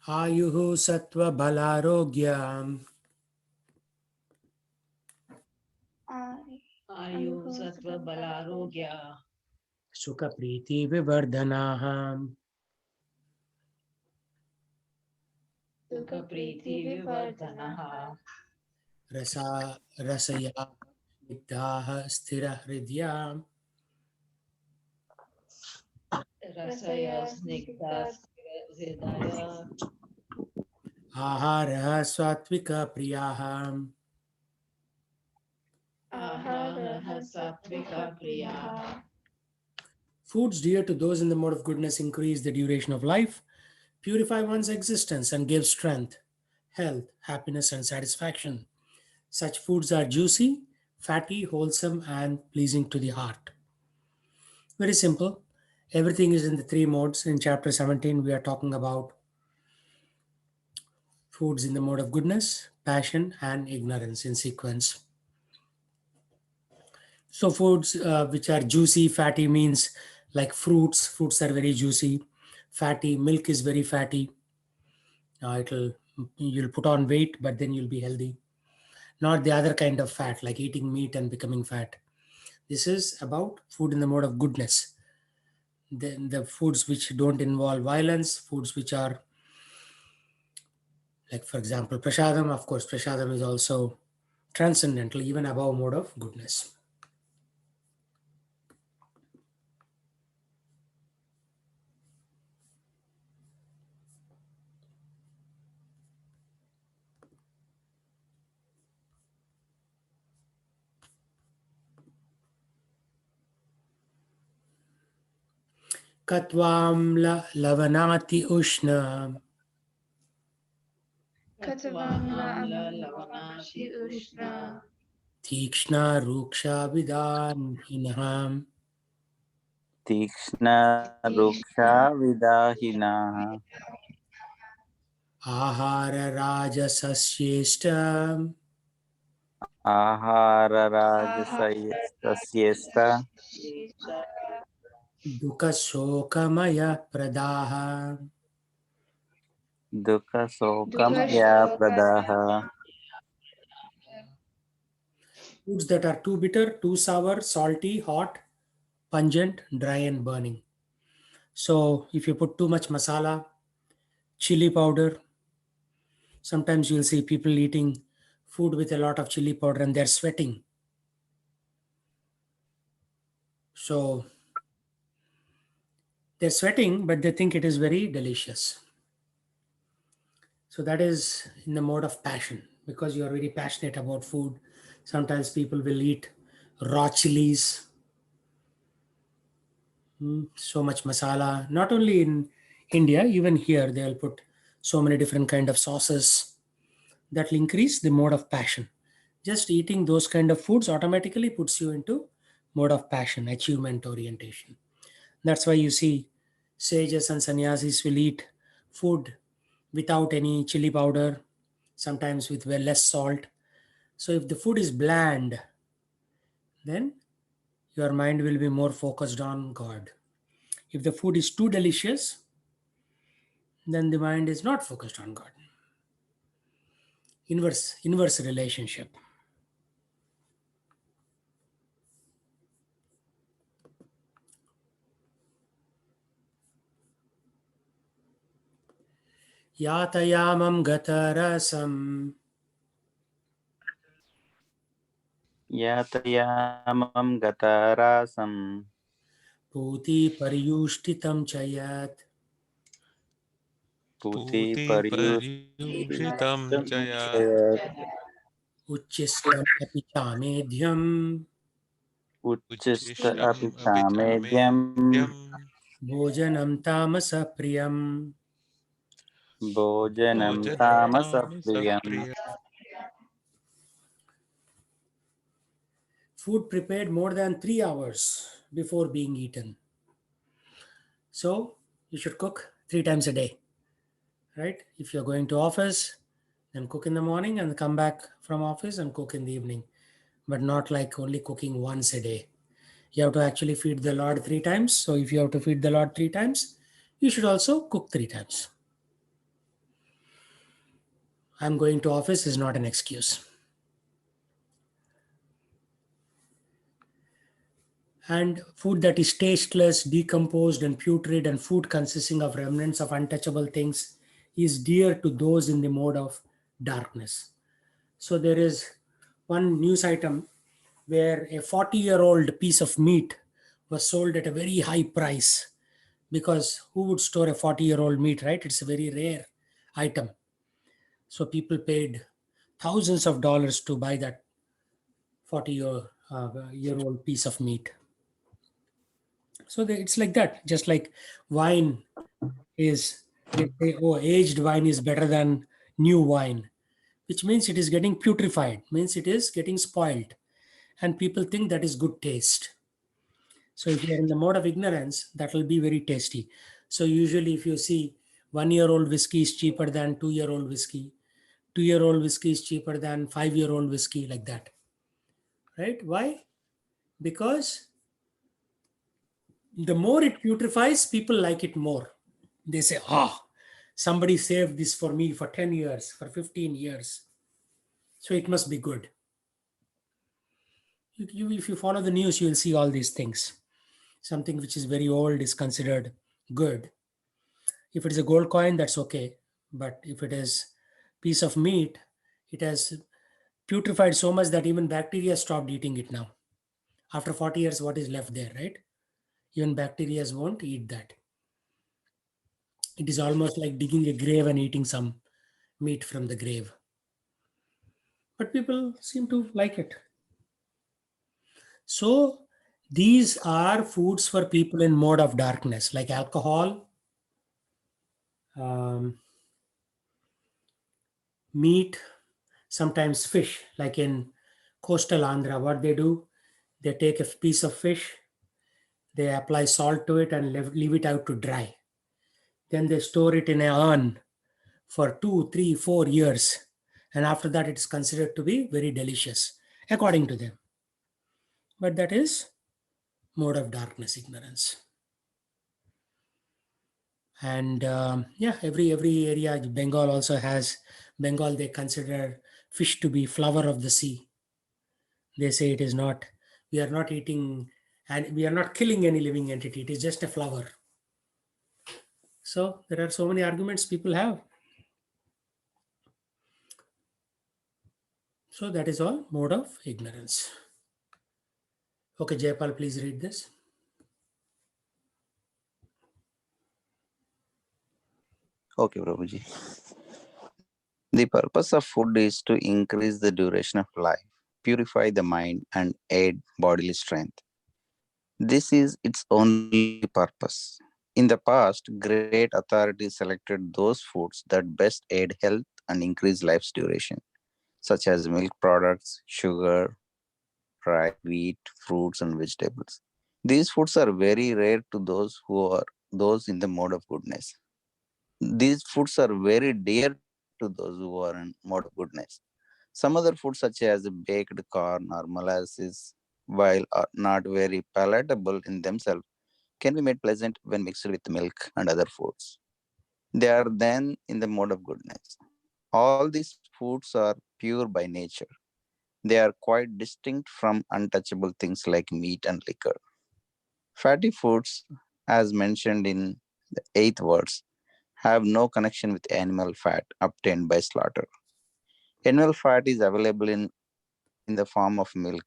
Ayuhu sattva balarogyam Ayuh sattva balarogya sukha priti vivardhanaham sukha priti vivardhanaha rasa rasaya snigdhaha sthira hridyam rasaya snigdha hridaya aharaha satvika priyaham. aharaha sattvika priyaha. Foods dear to those in the mode of goodness increase the duration of life, purify one's existence, and give strength, health, happiness, and satisfaction. Such foods are juicy, fatty, wholesome, and pleasing to the heart. Very simple. Everything is in the three modes. In chapter 17, we are talking about foods in the mode of goodness, passion, and ignorance in sequence. So, foods which are juicy, fatty means like fruits. Fruits are very juicy. Fatty, milk is very fatty. It'll You'll put on weight, but then you'll be healthy. Not the other kind of fat, like eating meat and becoming fat. This is about food in the mode of goodness. Then the foods which don't involve violence, foods which are like, for example, prashadam. Of course, prashadam is also transcendental, even above mode of goodness. Katvam lavanati ushna Katvam amla lavanati ushna tikshna ruksha vidhanhinam तीक्ष्ण रुक्षा विदाहिनः ahara rajasashyeshta आहारराजसस्येष्ट dukashokamaya pradaha. दुःखशोकमयप्रदाः Foods that are too bitter, too sour, salty, hot, pungent, dry, and burning. So, if you put too much masala, chili powder, sometimes you'll see people eating food with a lot of chili powder and they're sweating. So, they're sweating, but they think it is very delicious. So, that is in the mode of passion because you are very passionate about food. Sometimes people will eat raw chilies, so much masala. Not only in India, even here they'll put so many different kind of sauces that will increase the mode of passion. Just eating those kind of foods automatically puts you into mode of passion, achievement orientation. That's why you see sages and sannyasis will eat food without any chili powder, sometimes with well less salt. So if the food is bland, then your mind will be more focused on God. If the food is too delicious, then the mind is not focused on God. Inverse relationship. Yatayamam gatarasam यातयामं गतारासं पूति पर्युष्टितं च यत् पूतिपर्युषितं च यत् उच्छिष्टम् अपि चामेध्यम् उच्छिष्ट उच्छिष्टम् अपि अपि च चामेद्यं मेद्यम् भोजनं तामसप्रियम्. भोजनं भोजनं तामसप्रियम् तामसप्रियम् Food prepared more than 3 hours before being eaten. So you should cook 3 times a day, right? If you're going to office, then cook in the morning and come back from office and cook in the evening, but not like only cooking once a day. You have to actually feed the Lord 3 times. So if you have to feed the Lord 3 times, you should also cook 3 times. I'm going to office is not an excuse. And food that is tasteless, decomposed, and putrid, and food consisting of remnants of untouchable things is dear to those in the mode of darkness. So there is one news item where a 40-year-old piece of meat was sold at a very high price, because who would store a 40-year-old meat, right? It's a very rare item. So people paid thousands of dollars to buy that 40-year old piece of meat. So it's like that. Just like wine is, they say, oh, aged wine is better than new wine, which means it is getting putrefied, means it is getting spoiled. And people think that is good taste. So if you are in the mode of ignorance, that will be very tasty. So usually if you see 1 year old whiskey is cheaper than 2 year old whiskey, 2 year old whiskey is cheaper than 5 year old whiskey, like that. Right? Why? Because the more it putrefies, people like it more. They say, oh, somebody saved this for me for 10 years, for 15 years. So it must be good. If you follow the news, you will see all these things. Something which is very old is considered good. If it is a gold coin, that's okay. But if it is piece of meat, it has putrefied so much that even bacteria stopped eating it now. After 40 years, what is left there, right? Even bacteria won't eat that. It is almost like digging a grave and eating some meat from the grave. But people seem to like it. So these are foods for people in mode of darkness, like alcohol, um, meat, sometimes fish, like in coastal Andhra. What they do, they take a piece of fish, they apply salt to it and leave it out to dry. Then they store it in a urn for 2, 3, 4 years. And after that, it's considered to be very delicious, according to them. But that is mode of darkness, ignorance. And yeah, every area, Bengal also has, Bengal, they consider fish to be flower of the sea. They say it is not, we are not eating, and we are not killing any living entity, it is just a flower. So there are so many arguments people have. So that is all mode of ignorance. Okay, Jaypal, please read this. Okay, Prabhuji. The purpose of food is to increase the duration of life, purify the mind, and aid bodily strength. This is its only purpose. In the past, great authorities selected those foods that best aid health and increase life's duration, such as milk products, sugar, rice, wheat, fruits, and vegetables. These foods are very rare to those who are those in the mode of goodness. These foods are very dear to those who are in mode of goodness. Some other foods, such as baked corn or molasses, while are not very palatable in themselves, can be made pleasant when mixed with milk and other foods. They are then in the mode of goodness. All these foods are pure by nature. They are quite distinct from untouchable things like meat and liquor. Fatty foods, as mentioned in the eighth verse, have no connection with animal fat obtained by slaughter. Animal fat is available in the form of milk,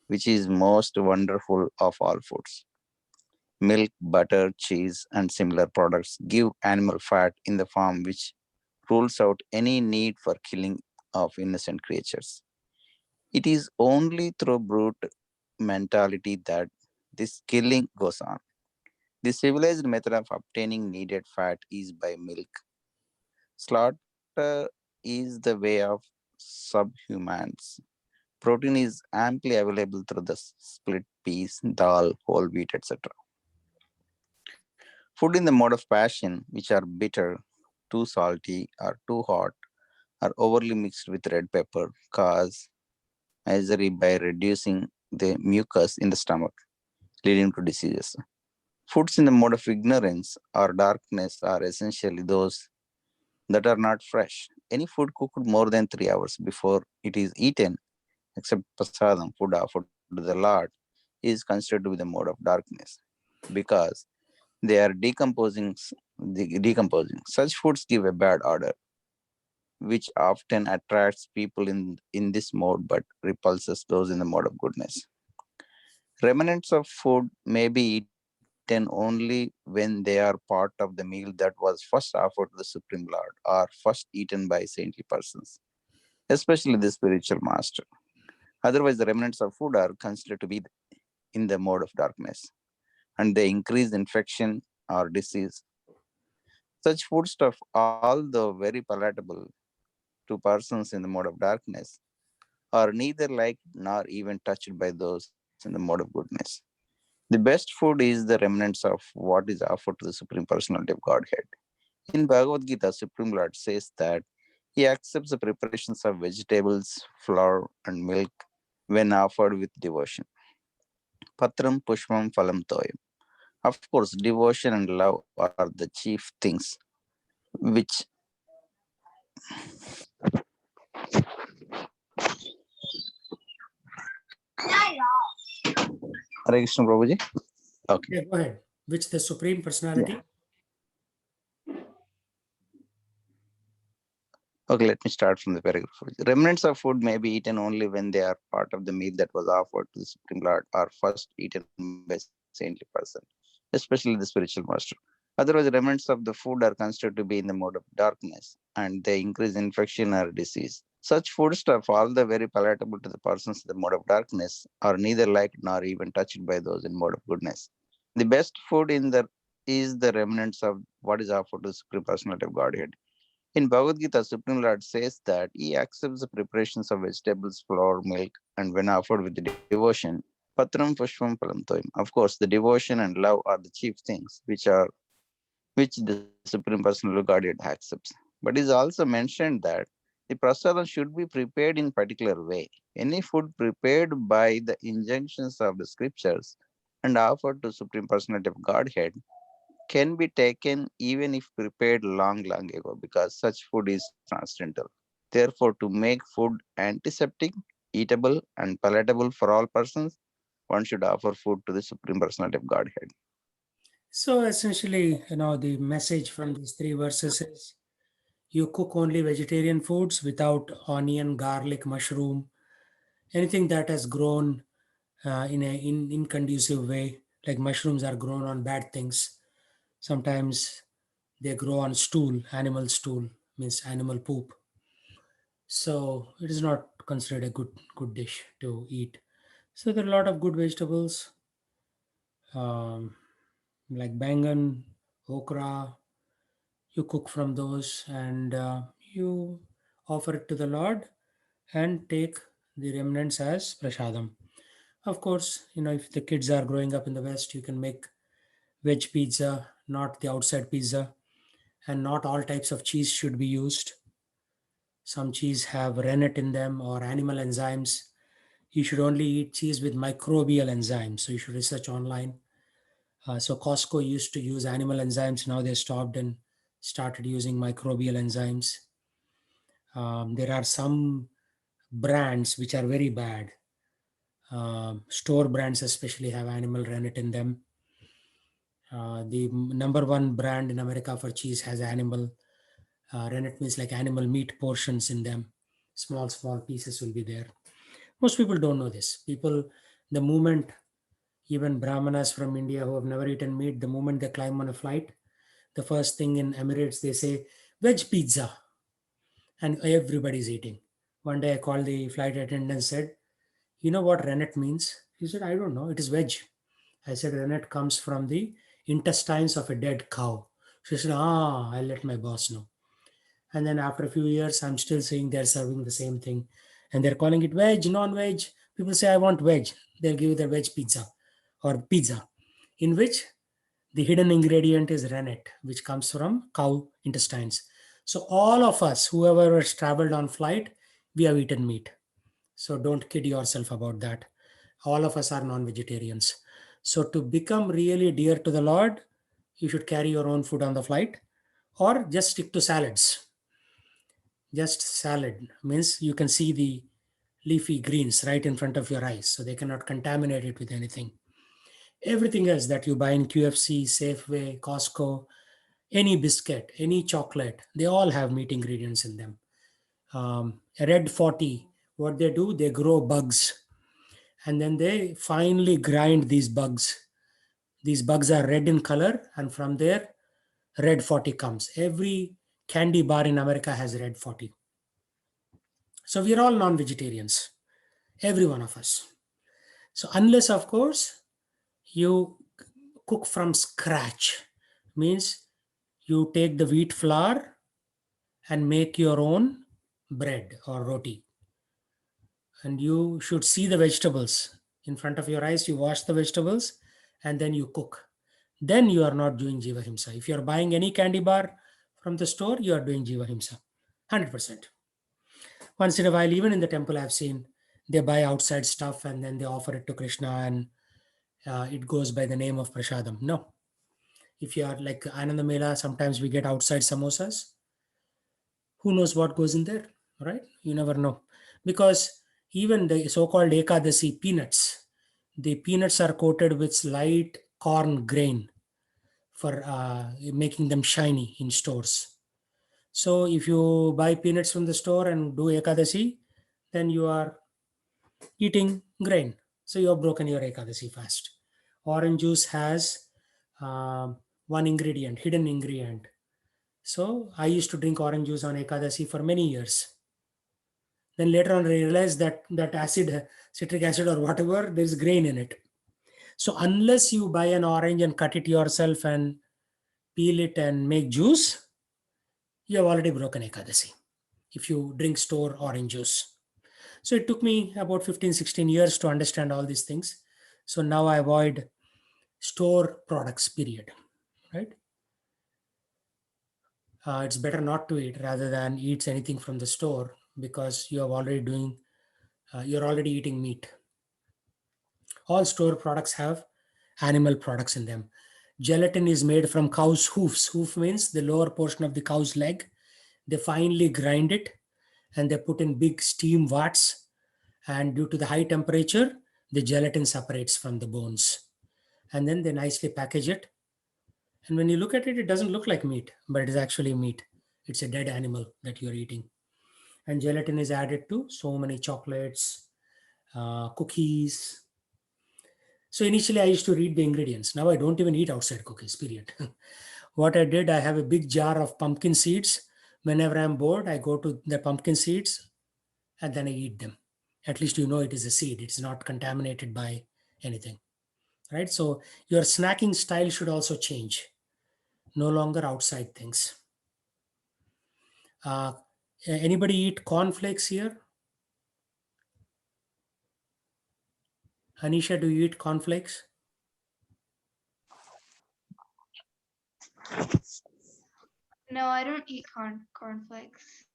which is most wonderful of all foods. Milk, butter, cheese, and similar products give animal fat in the form which rules out any need for killing of innocent creatures. It is only through brute mentality that this killing goes on. The civilized method of obtaining needed fat is by milk. Slaughter is the way of subhumans. Protein is amply available through the split peas, dal, whole wheat, etc. Food in the mode of passion, which are bitter, too salty, or too hot, or overly mixed with red pepper, cause misery by reducing the mucus in the stomach, leading to diseases. Foods in the mode of ignorance or darkness are essentially those that are not fresh. any food cooked more than 3 hours before it is eaten, except prasadam, food offered to the Lord, is considered to be the mode of darkness because they are decomposing. Such foods give a bad odor, which often attracts people in this mode but repulses those in the mode of goodness. Remnants of food may be eaten only when they are part of the meal that was first offered to the Supreme Lord or first eaten by saintly persons, especially the spiritual master. Otherwise, the remnants of food are considered to be in the mode of darkness and they increase infection or disease. Such foodstuff, although very palatable to persons in the mode of darkness, are neither liked nor even touched by those in the mode of goodness. The best food is the remnants of what is offered to the Supreme Personality of Godhead. In Bhagavad Gita, Supreme Lord says that he accepts the preparations of vegetables, flour, and milk when offered with devotion. Patram Pushpam Phalam Toyam. Of course, devotion and love are the chief things which Hare Krishna Prabhuji. Okay. Yeah, go ahead. Which the Supreme Yeah. Personality? Okay, let me start from the paragraph. Remnants of food may be eaten only when they are part of the meal that was offered to the Supreme Lord or first eaten by saintly person, especially the spiritual master. Otherwise, remnants of the food are considered to be in the mode of darkness and they increase infection or disease. Such foodstuff, although very palatable to the persons in the mode of darkness, are neither liked nor even touched by those in mode of goodness. The best food in the is the remnants of what is offered to the Supreme Personality of Godhead. In Bhagavad Gita, Supreme Lord says that he accepts the preparations of vegetables, flour, milk, and when offered with devotion, patram pushpam phalam toyam. Of course, the devotion and love are the chief things which the Supreme Personality of Godhead accepts. But it is also mentioned that the prasadam should be prepared in particular way. Any food prepared by the injunctions of the scriptures and offered to Supreme Personality of Godhead can be taken even if prepared long ago because such food is transcendental. Therefore, to make food antiseptic, eatable, and palatable for all persons, one should offer food to the Supreme Personality of Godhead. So essentially, the message from these three verses is you cook only vegetarian foods without onion, garlic, mushroom, anything that has grown in a inconducive way, like mushrooms are grown on bad things. Sometimes they grow on stool, animal stool, means animal poop. So it is not considered a good dish to eat. So there are a lot of good vegetables, um, like bangan, okra. You cook from those and you offer it to the Lord and take the remnants as prashadam. Of course, if the kids are growing up in the West, you can make veg pizza, not the outside pizza, and not all types of cheese should be used. Some cheese have rennet in them or animal enzymes. You should only eat cheese with microbial enzymes. So you should research online. So Costco used to use animal enzymes. Now they stopped and started using microbial enzymes. There are some brands which are very bad. Store brands especially have animal rennet in them. The number one brand in America for cheese has animal rennet, means like animal meat portions in them. Small pieces will be there. Most people don't know this. People, the moment, even Brahmanas from India who have never eaten meat, the moment they climb on a flight, the first thing in Emirates they say veg pizza, and everybody's eating. One day I called the flight attendant and said, "You know what rennet means?" He said, "I don't know. It is veg." I said, "Rennet comes from the intestines of a dead cow." She said, "Ah, I'll let my boss know." And then after a few years, I'm still seeing they're serving the same thing. And they're calling it veg, non-veg. People say, "I want veg." They'll give you the veg pizza or pizza, in which the hidden ingredient is rennet, which comes from cow intestines. So all of us, whoever has traveled on flight, we have eaten meat. So don't kid yourself about that. All of us are non-vegetarians. So to become really dear to the Lord, you should carry your own food on the flight or just stick to salads. Just salad means you can see the leafy greens right in front of your eyes, so they cannot contaminate it with anything. Everything else that you buy in QFC, Safeway, Costco, any biscuit, any chocolate, they all have meat ingredients in them. Red 40, what they do, they grow bugs and then they finely grind these bugs. These bugs are red in color, and from there, red 40 comes. Every candy bar in America has red 40. So we are all non vegetarians, every one of us. So, unless, of course, you cook from scratch, means you take the wheat flour and make your own bread or roti. And you should see the vegetables in front of your eyes. You wash the vegetables and then you cook. Then you are not doing Jiva Himsa. If you are buying any candy bar from the store, you are doing Jiva Himsa. 100%. Once in a while, even in the temple, I've seen they buy outside stuff and then they offer it to Krishna and it goes by the name of Prasadam. No. If you are like Ananda Mela, sometimes we get outside samosas. Who knows what goes in there, right? You never know. Because even the so-called Ekadasi peanuts, the peanuts are coated with slight corn grain for making them shiny in stores. So if you buy peanuts from the store and do Ekadasi, then you are eating grain. So you have broken your Ekadasi fast. Orange juice has one ingredient, hidden ingredient. So I used to drink orange juice on Ekadasi for many years. Then later on, I realized that that acid, citric acid or whatever, there is grain in it. So unless you buy an orange and cut it yourself and peel it and make juice, you have already broken Ekadasi if you drink store orange juice. So it took me about 15, 16 years to understand all these things. So now I avoid store products, period. Right? It's better not to eat rather than eat anything from the store because you're already eating meat. All store products have animal products in them. Gelatin is made from cow's hoofs. Hoof means the lower portion of the cow's leg. They finely grind it and they put in big steam vats. And due to the high temperature, the gelatin separates from the bones. And then they nicely package it. And when you look at it, it doesn't look like meat, but it is actually meat. It's a dead animal that you're eating. And gelatin is added to so many chocolates, cookies. So initially, I used to read the ingredients. Now I don't even eat outside cookies, period. What I did, I have a big jar of pumpkin seeds. Whenever I'm bored, I go to the pumpkin seeds and then I eat them. At least you know it is a seed, it's not contaminated by anything, right? So your snacking style should also change. No longer outside things. Uh, Anybody eat cornflakes here? Anisha, do you eat cornflakes? No, I don't eat cornflakes.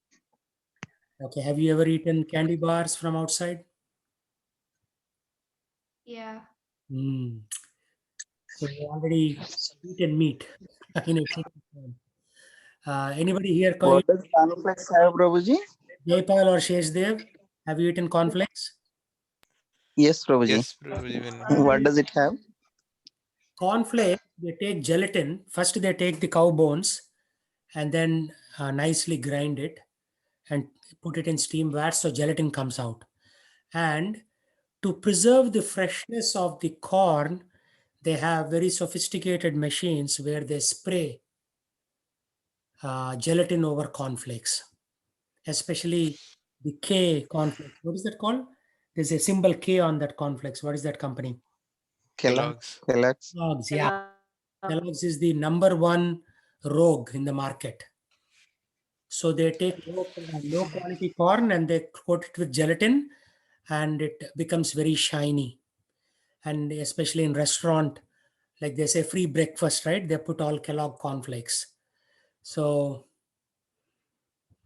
Okay. Have you ever eaten candy bars from outside? Yeah. Mm. So you already eaten meat in its native form. Anybody here, What does cornflakes have, Prabhuji? Jaypal or Sheshdev, have you eaten cornflakes? Yes, Prabhuji. Yes, Prabhuji, when What does it have? Cornflakes, they take gelatin. First, they take the cow bones and then nicely grind it and put it in steam vats so gelatin comes out. And to preserve the freshness of the corn, they have very sophisticated machines where they spray gelatin over cornflakes, especially the K cornflakes. What is that called? There's a symbol K on that cornflakes. What is that company? Kellogg's. Kellogg's. Kellogg's. Yeah. Kellogg's is the number one rogue in the market. So they take low quality corn and they coat it with gelatin and it becomes very shiny. And especially in restaurant, like they say free breakfast, right? They put all Kellogg cornflakes. So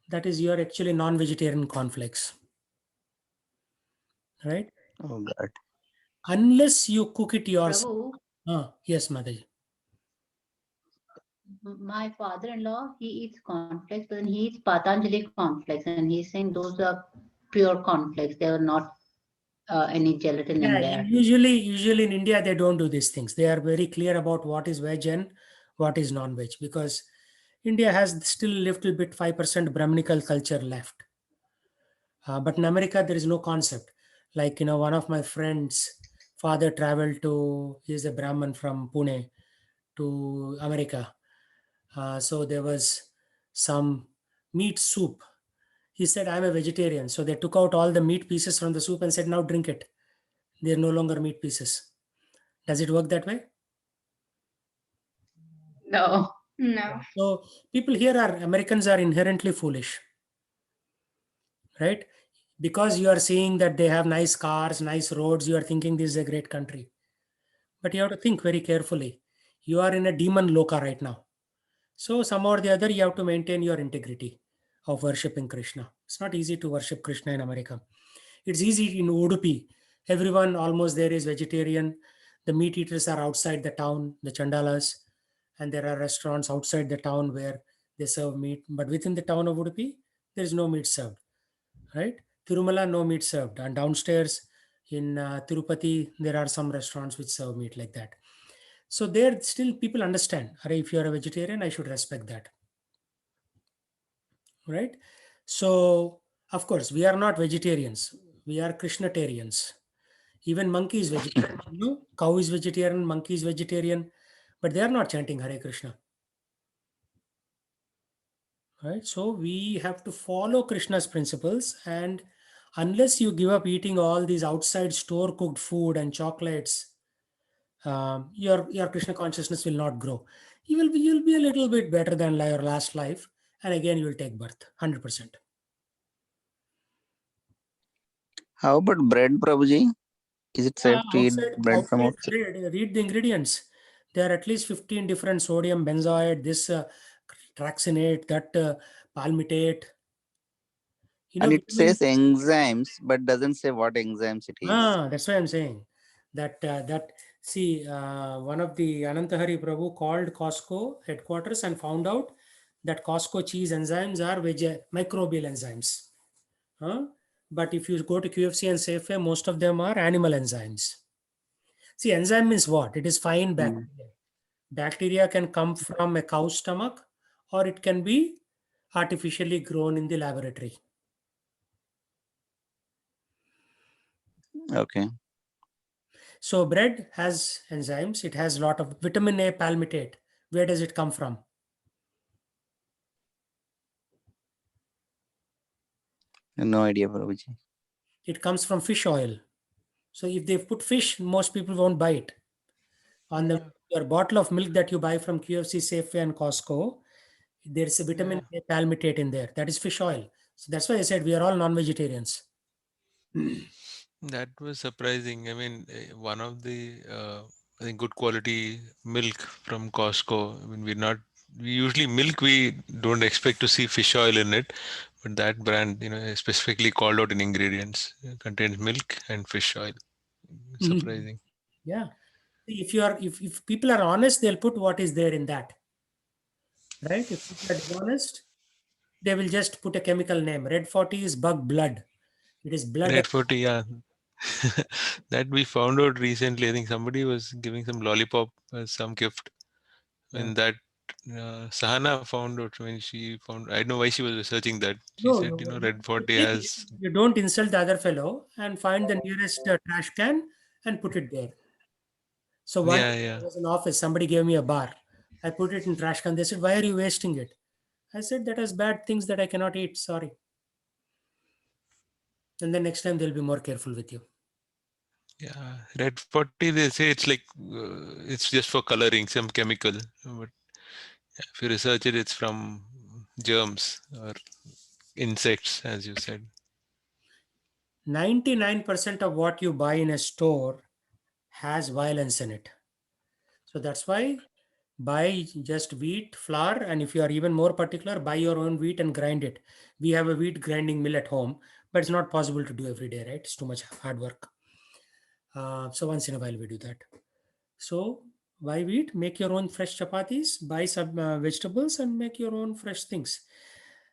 that is your actually non-vegetarian cornflakes, right? Oh God. Unless you cook it yourself. Prabhu, Yes, Mataji. My father-in-law, he eats cornflakes, but then he eats Patanjali cornflakes, and he's saying those are pure cornflakes. There are not any gelatin in Yeah, there. usually in India they don't do these things. They are very clear about what is veg and what is non-veg, because India has still little bit 5% Brahminical culture left. But in America there is no concept. Like, one of my friends' father traveled to. He's a Brahmin from Pune to America. So there was some meat soup. He said, "I'm a vegetarian." So they took out all the meat pieces from the soup and said, "Now drink it." They're no longer meat pieces. Does it work that way? No. No. So people here are Americans are inherently foolish, right? Because you are seeing that they have nice cars, nice roads, you are thinking this is a great country. But you have to think very carefully. You are in a demon loka right now. So somehow or the other, you have to maintain your integrity of worshipping Krishna. It's not easy to worship Krishna in America. It's easy in Udupi. Everyone almost there is vegetarian. The meat eaters are outside the town, the chandalas, and there are restaurants outside the town where they serve meat. But within the town of Udupi, there is no meat served, right? Tirumala, no meat served. And downstairs in Tirupati, there are some restaurants which serve meat like that. So there still people understand. Arey, if you are a vegetarian, I should respect that, right? So of course, we are not vegetarians. We are Krishnatarians. Even monkey is vegetarian. Cow is vegetarian, monkey is vegetarian, but they are not chanting Hare Krishna. Right? So we have to follow Krishna's principles, and unless you give up eating all these outside store cooked food and chocolates, your Krishna consciousness will not grow. You'll be a little bit better than your last life, and again you will take birth 100%. How about bread, Prabhuji? Is it Yeah, safe to eat bread from outside outside? bread, read the ingredients. There are at least 15 different sodium benzoate, this trachinate, that palmitate. And it Vitamin. says enzymes, but doesn't say what enzymes it is. That's why I'm saying that. See, one of the Anantahari Prabhu called Costco headquarters and found out that Costco cheese enzymes are microbial enzymes. Huh? But if you go to QFC and Safeway, most of them are animal enzymes. See, enzyme means what? It is fine Hmm. bacteria. Bacteria can come from a cow's stomach, or it can be artificially grown in the laboratory. Okay. So bread has enzymes. It has a lot of vitamin A palmitate. Where does it come from? No idea, Prabhuji. It comes from fish oil. So if they put fish, most people won't buy it. On the Yeah. your bottle of milk that you buy from QFC, Safeway, and Costco, there is a vitamin Yeah. A palmitate in there. That is fish oil. So that's why I said we are all non-vegetarians. That was surprising. I mean, one of the I think good quality milk from Costco. I mean, we usually milk we don't expect to see fish oil in it, but that brand, specifically called out in ingredients, contains milk and fish oil. Surprising. Yeah. See, if people are honest, they'll put what is there in that. Right? If people are dishonest, they will just put a chemical name. Red 40 is bug blood. It is blood. Red 40, yeah. That we found out recently. I think somebody was giving some lollipop as some gift. Yeah. When that Sahana found out, when she found, I don't know why she was researching that. She No, said, no, Red 40 you has, you don't insult the other fellow and find the nearest trash can and put it there. So one yeah, day I yeah. was in office, somebody gave me a bar. I put it in trash can. They said, "Why are you wasting it?" I said, "That has bad things that I cannot eat. Sorry." And then next time they'll be more careful with you. Yeah, red 40, they say it's like, it's just for coloring, some chemical. But if you research it, it's from germs or insects, as you said. 99% of what you buy in a store has violence in it. So that's why buy just wheat, flour, and if you are even more particular, buy your own wheat and grind it. We have a wheat grinding mill at home, but it's not possible to do every day, right? It's too much hard work. So once in a while we do that. So Why we eat? Make your own fresh chapatis, buy some vegetables, and make your own fresh things.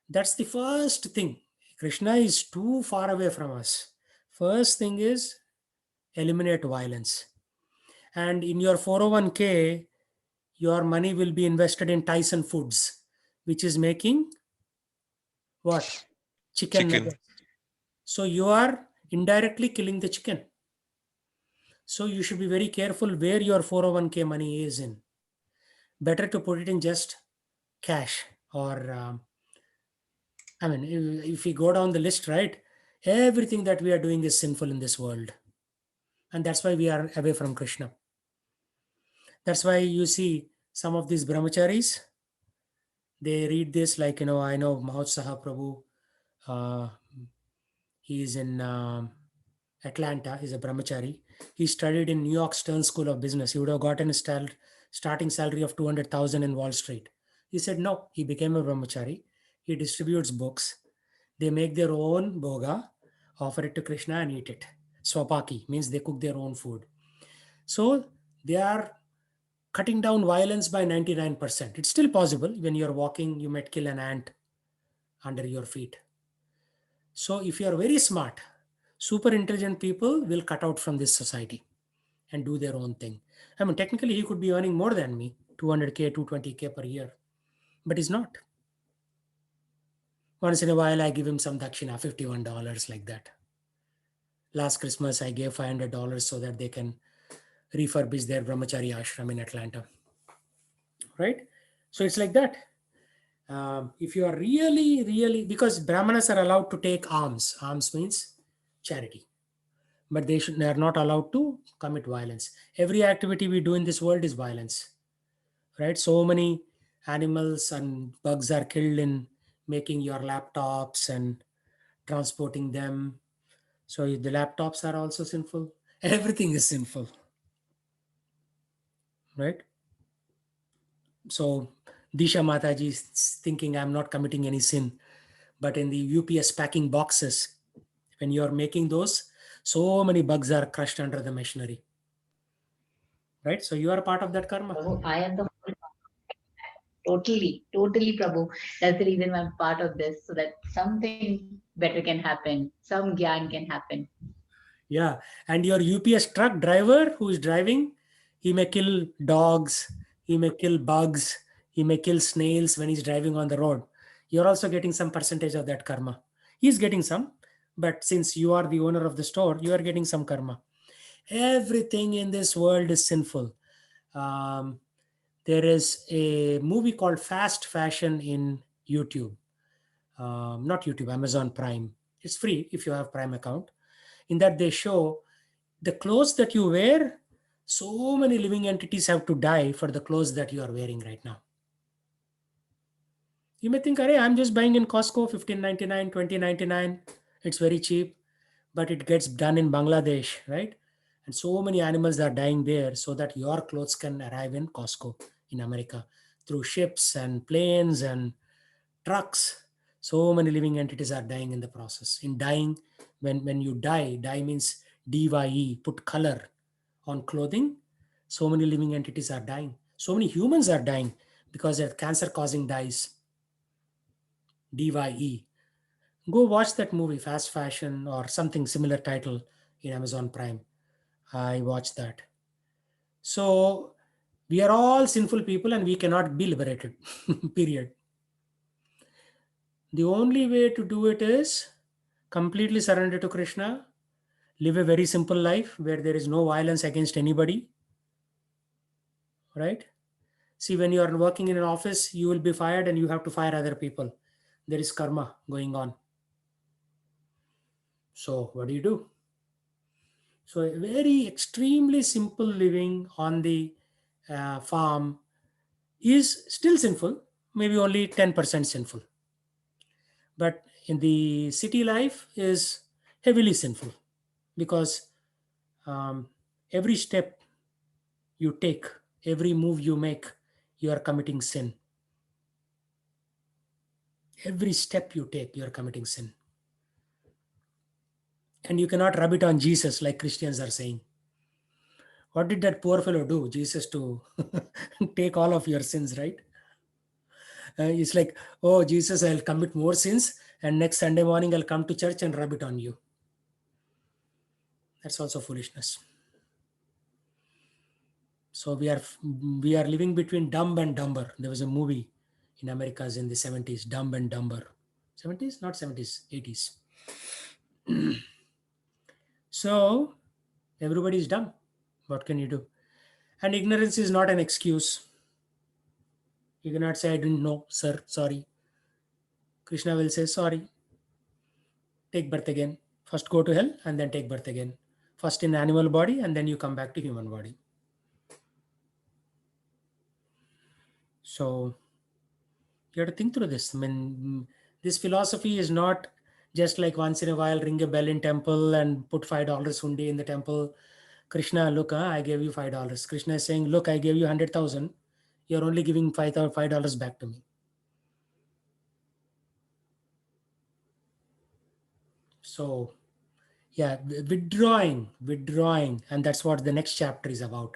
That's the first thing. Krishna is too far away from us. First thing is eliminate violence. And in your 401k, your money will be invested in Tyson Foods, which is making what? Chicken Chicken. nuggets. So you are indirectly killing the chicken. So you should be very careful where your 401k money is in. Better to put it in just cash or, I mean, if we go down the list, right? Everything that we are doing is sinful in this world. And that's why we are away from Krishna. That's why you see some of these brahmacharis, they read this like, I know Mahotsaha Prabhu, uh, he is in Atlanta, he's a brahmachari. He studied in New York Stern School of Business. He would have gotten a starting salary of 200,000 in Wall Street. He said no, he became a brahmachari. He distributes books. They make their own boga, offer it to Krishna and eat it. Swapaki means they cook their own food. So they are cutting down violence by 99%. It's still possible. When you're walking, you might kill an ant under your feet. So if you are very smart, super intelligent people will cut out from this society and do their own thing. I mean, technically, he could be earning more than me, 200K, 220K per year, but he's not. Once in a while, I give him some dakshina, $51 like that. Last Christmas, I gave $500 so that they can refurbish their brahmachari ashram in Atlanta. Right? So it's like that. If you are really, because Brahmanas are allowed to take alms. Alms means charity. But they are not allowed to commit violence. Every activity we do in this world is violence. Right? So many animals and bugs are killed in making your laptops and transporting them. So the laptops are also sinful. Everything is sinful. Right? So Disha Mataji is thinking I'm not committing any sin. But in the UPS packing boxes, when you're making those, so many bugs are crushed under the machinery. Right? So you are a part of that karma. Prabhu, I am the totally, Prabhu. That's the reason I'm part of this, so that something better can happen, some gyan can happen. Yeah. And your UPS truck driver who is driving, he may kill dogs, he may kill bugs, he may kill snails when he's driving on the road. You're also getting some percentage of that karma. He's getting some, but since you are the owner of the store, you are getting some karma. Everything in this world is sinful. Um, there is a movie called Fast Fashion in YouTube. Not YouTube, Amazon Prime. It's free if you have Prime account. In that they show the clothes that you wear, so many living entities have to die for the clothes that you are wearing right now. You may think, I'm just buying in Costco, 15.99, 20.99. It's very cheap, but it gets done in Bangladesh, right? And so many animals are dying there so that your clothes can arrive in Costco in America through ships and planes and trucks. So many living entities are dying in the process. In dying, when you die means DYE, put color on clothing. So many living entities are dying. So many humans are dying because they're cancer causing dyes. DYE. Go watch that movie, Fast Fashion, or something similar title in Amazon Prime. I watched that. So we are all sinful people and we cannot be liberated. Period. The only way to do it is completely surrender to Krishna, live a very simple life where there is no violence against anybody. Right? See, when you are working in an office, you will be fired and you have to fire other people. There is karma going on. So, what do you do? So, a very extremely simple living on the farm is still sinful, maybe only 10% sinful. But in the city life is heavily sinful because um, every step you take, every move you make, you are committing sin. Every step you take, you are committing sin. And you cannot rub it on Jesus like Christians are saying. What did that poor fellow do, Jesus, to take all of your sins, right? It's like, oh, Jesus, I'll commit more sins, and next Sunday morning I'll come to church and rub it on you. That's also foolishness. So we are living between Dumb and Dumber. There was a movie in Americas in the 70s, Dumb and Dumber. 70s? Not 70s, 80s. So everybody is dumb. What can you do? And ignorance is not an excuse. You cannot say, I didn't know, sir, sorry. Krishna will say, sorry, take birth again. First go to hell and then take birth again. First in animal body and then you come back to human body. So you have to think through this. I mean, this philosophy is not just like once in a while ring a bell in temple and put $5 hundi in the temple. Krishna, look, I gave you $5. Krishna is saying, look, I gave you 100,000. You're only giving $5 back to me. So yeah, withdrawing, and that's what the next chapter is about.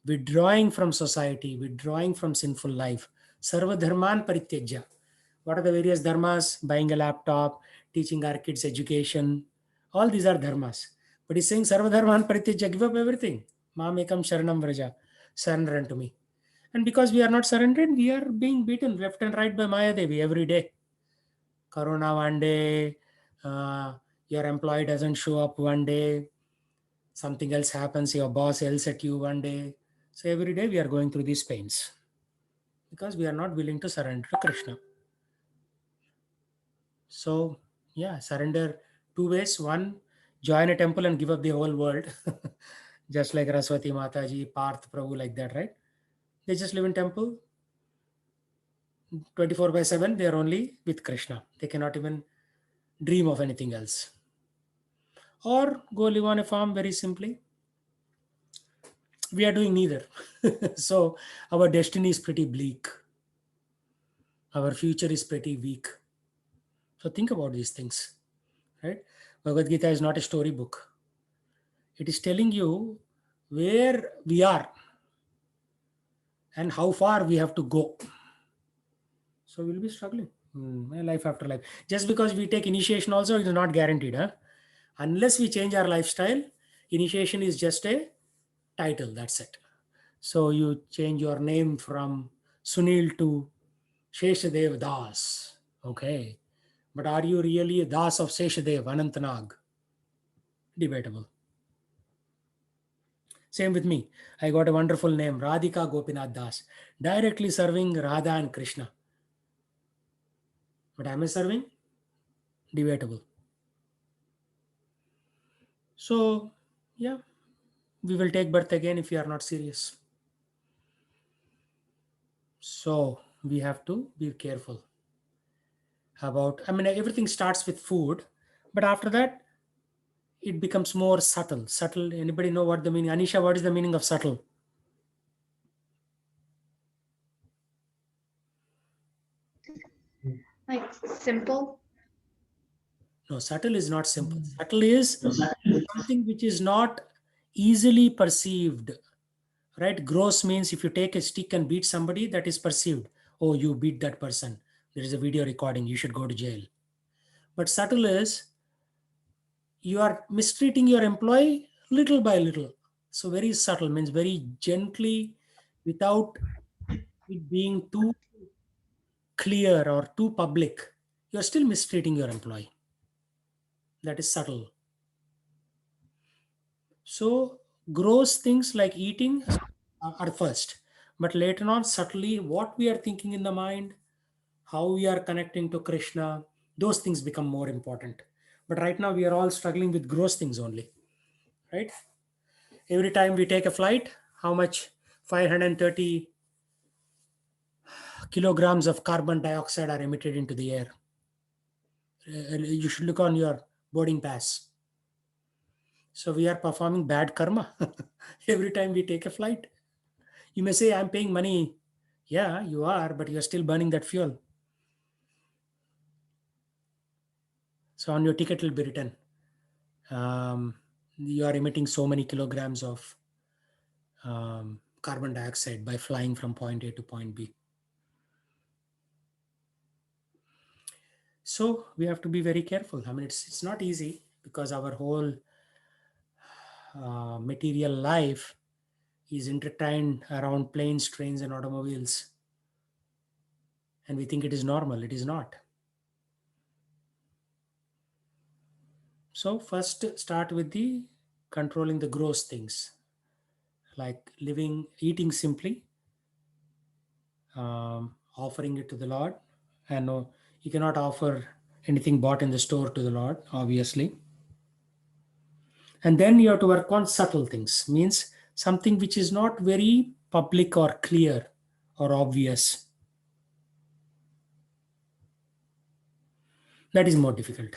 Withdrawing from society, withdrawing from sinful life. Sarva dharman parityajya. What are the various dharmas? Buying a laptop, teaching our kids education. All these are dharmas. But he's saying Sarva dharman parityajya, give up everything. Mam ekam sharanam vraja. Surrender unto me. And because we are not surrendered, we are being beaten left and right by Maya Devi every day. Corona one day, your employee doesn't show up one day, something else happens, your boss yells at you one day. So every day we are going through these pains because we are not willing to surrender to Krishna. So yeah, surrender two ways. One, join a temple and give up the whole world. Just like Raswati Mataji, Parth Prabhu, like that, right? They just live in temple 24/7. They are only with Krishna. They cannot even dream of anything else. Or go live on a farm very simply. We are doing neither. So our destiny is pretty bleak. Our future is pretty weak. So think about these things, right? Bhagavad Gita is not a storybook. It is telling you where we are and how far we have to go. So we'll be struggling. Life after life. Just because we take initiation also, it is not guaranteed. Huh? Unless we change our lifestyle, initiation is just a title. That's it. So you change your name from Sunil to Sheshadev Das. Okay. But are you really a Das of Sheshadev, Anantanag? Debatable. Same with me. I got a wonderful name, Radhika Gopinath Das, directly serving Radha and Krishna. But am I serving? Debatable. So, yeah, we will take birth again if we are not serious. So, we have to be careful about, I mean, everything starts with food, but after that, it becomes more subtle. Subtle. Anybody know what the meaning? Anisha, what is the meaning of subtle? Like simple. No, subtle is not simple. Subtle is something which is not easily perceived. Right? Gross means if you take a stick and beat somebody, that is perceived. Oh, you beat that person. There is a video recording. You should go to jail. But subtle is you are mistreating your employee little by little. So very subtle means very gently, without it being too clear or too public. You are still mistreating your employee. That is subtle. So gross things like eating are first, but later on, subtly, what we are thinking in the mind, how we are connecting to Krishna, those things become more important. But right now, we are all struggling with gross things only, right? Every time we take a flight, how much? 530 kilograms of carbon dioxide are emitted into the air. You should look on your boarding pass. So we are performing bad karma every time we take a flight. You may say, I'm paying money. Yeah, you are, but you're still burning that fuel. So on your ticket will be written, you are emitting so many kilograms of carbon dioxide by flying from point A to point B. So we have to be very careful. I mean, it's not easy because our whole material life is intertwined around planes, trains, and automobiles. And we think it is normal. It is not. So first start with the controlling the gross things, like eating simply, offering it to the Lord. And you cannot offer anything bought in the store to the Lord, obviously. And then you have to work on subtle things, means something which is not very public or clear or obvious. That is more difficult.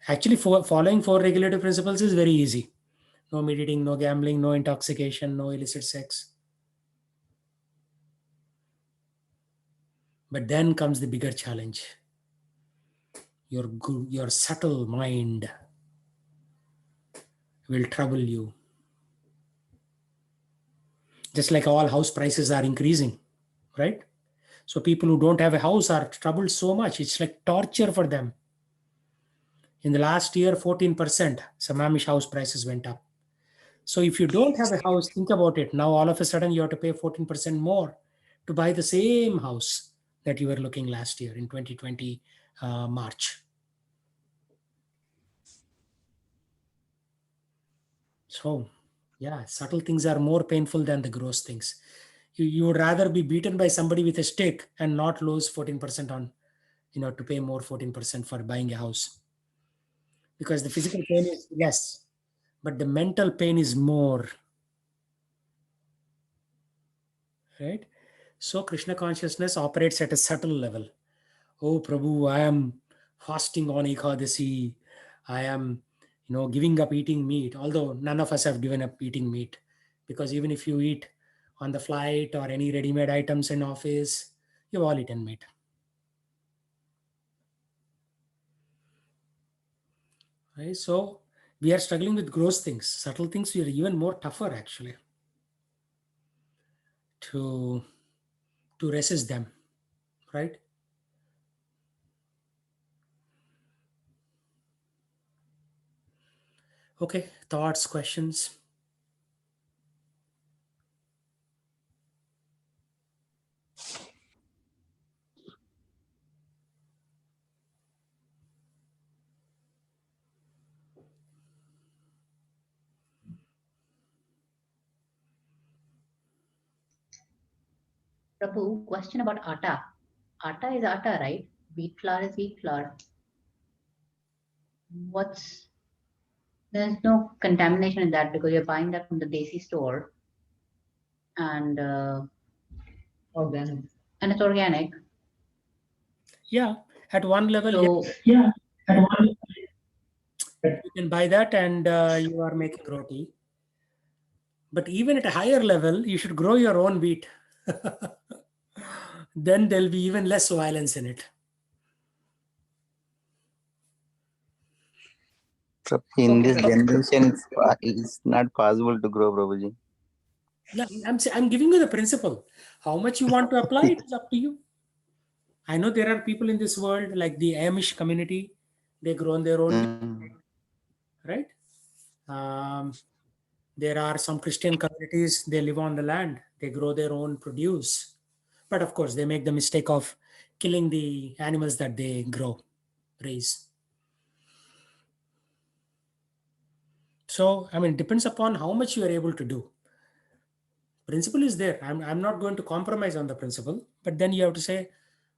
Actually, following four regulative principles is very easy. No meat eating, no gambling, no intoxication, no illicit sex. But then comes the bigger challenge. Your subtle mind will trouble you. Just like all house prices are increasing, right? So people who don't have a house are troubled so much. It's like torture for them. In the last year, 14%, Samamish house prices went up. So if you don't have a house, think about it. Now all of a sudden you have to pay 14% more to buy the same house that you were looking last year in 2020 March. So yeah, subtle things are more painful than the gross things. You would rather be beaten by somebody with a stick and not lose 14% on, to pay more 14% for buying a house. Because the physical pain is less, but the mental pain is more, right? So Krishna consciousness operates at a subtle level. Oh Prabhu, I am fasting on Ekadasi. I am, giving up eating meat. Although none of us have given up eating meat, because even if you eat on the flight or any ready-made items in office, you've all eaten meat. Right? So we are struggling with gross things. Subtle things, we are even more tougher actually to resist them, right? Okay, thoughts, questions? Prabhu, question about atta. Atta is atta, right? Wheat flour is wheat flour. There's no contamination in that because you're buying that from the desi store and Organic. it's organic. Yeah, at one level, So yeah, at one you can buy that and you are making roti. But even at a higher level, you should grow your own wheat. Then there'll be even less violence in it. So in Okay, this Prabhu. generation, it's not possible to grow, Prabhuji. No, I'm giving you the principle. How much you want to apply, it is up to you. I know there are people in this world like the Amish community, they grow their own wheat, Mm. right? Um, there are some Christian communities, they live on the land, they grow their own produce. But of course, they make the mistake of killing the animals that they raise. So, I mean, it depends upon how much you are able to do. Principle is there. I'm not going to compromise on the principle, but then you have to say,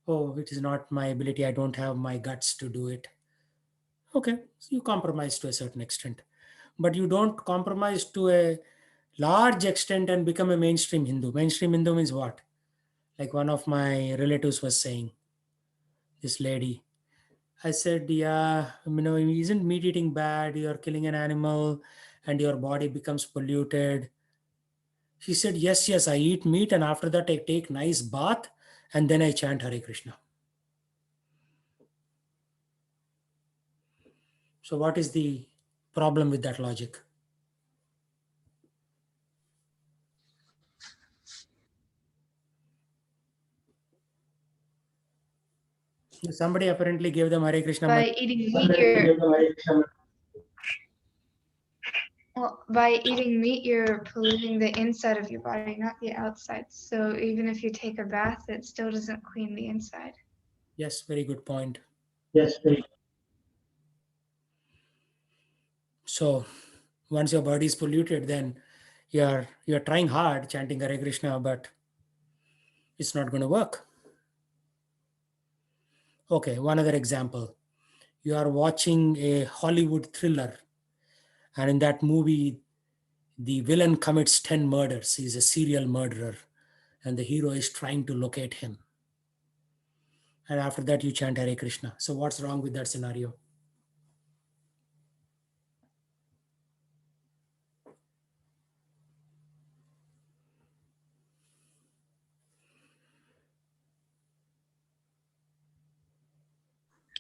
oh, it is not my ability. I don't have my guts to do it. Okay, so you compromise to a certain extent, but you don't compromise to a large extent and become a mainstream Hindu. Mainstream Hindu means what? Like one of my relatives was saying, this lady. I said, yeah, isn't meat eating bad? You're killing an animal and your body becomes polluted. She said, yes, yes, I eat meat and after that I take nice bath and then I chant Hare Krishna. So what is the problem with that logic? Somebody apparently gave them Hare Krishna By mantra. eating meat, by eating meat, you're polluting the inside of your body, not the outside. So even if you take a bath, it still doesn't clean the inside. Yes, very good point. Yes, very. So once your body is polluted, then you're trying hard chanting Hare Krishna, but it's not going to work. Okay, one other example. You are watching a Hollywood thriller, and in that movie, the villain commits 10 murders. He's a serial murderer, and the hero is trying to locate him. And after that, you chant Hare Krishna. So what's wrong with that scenario?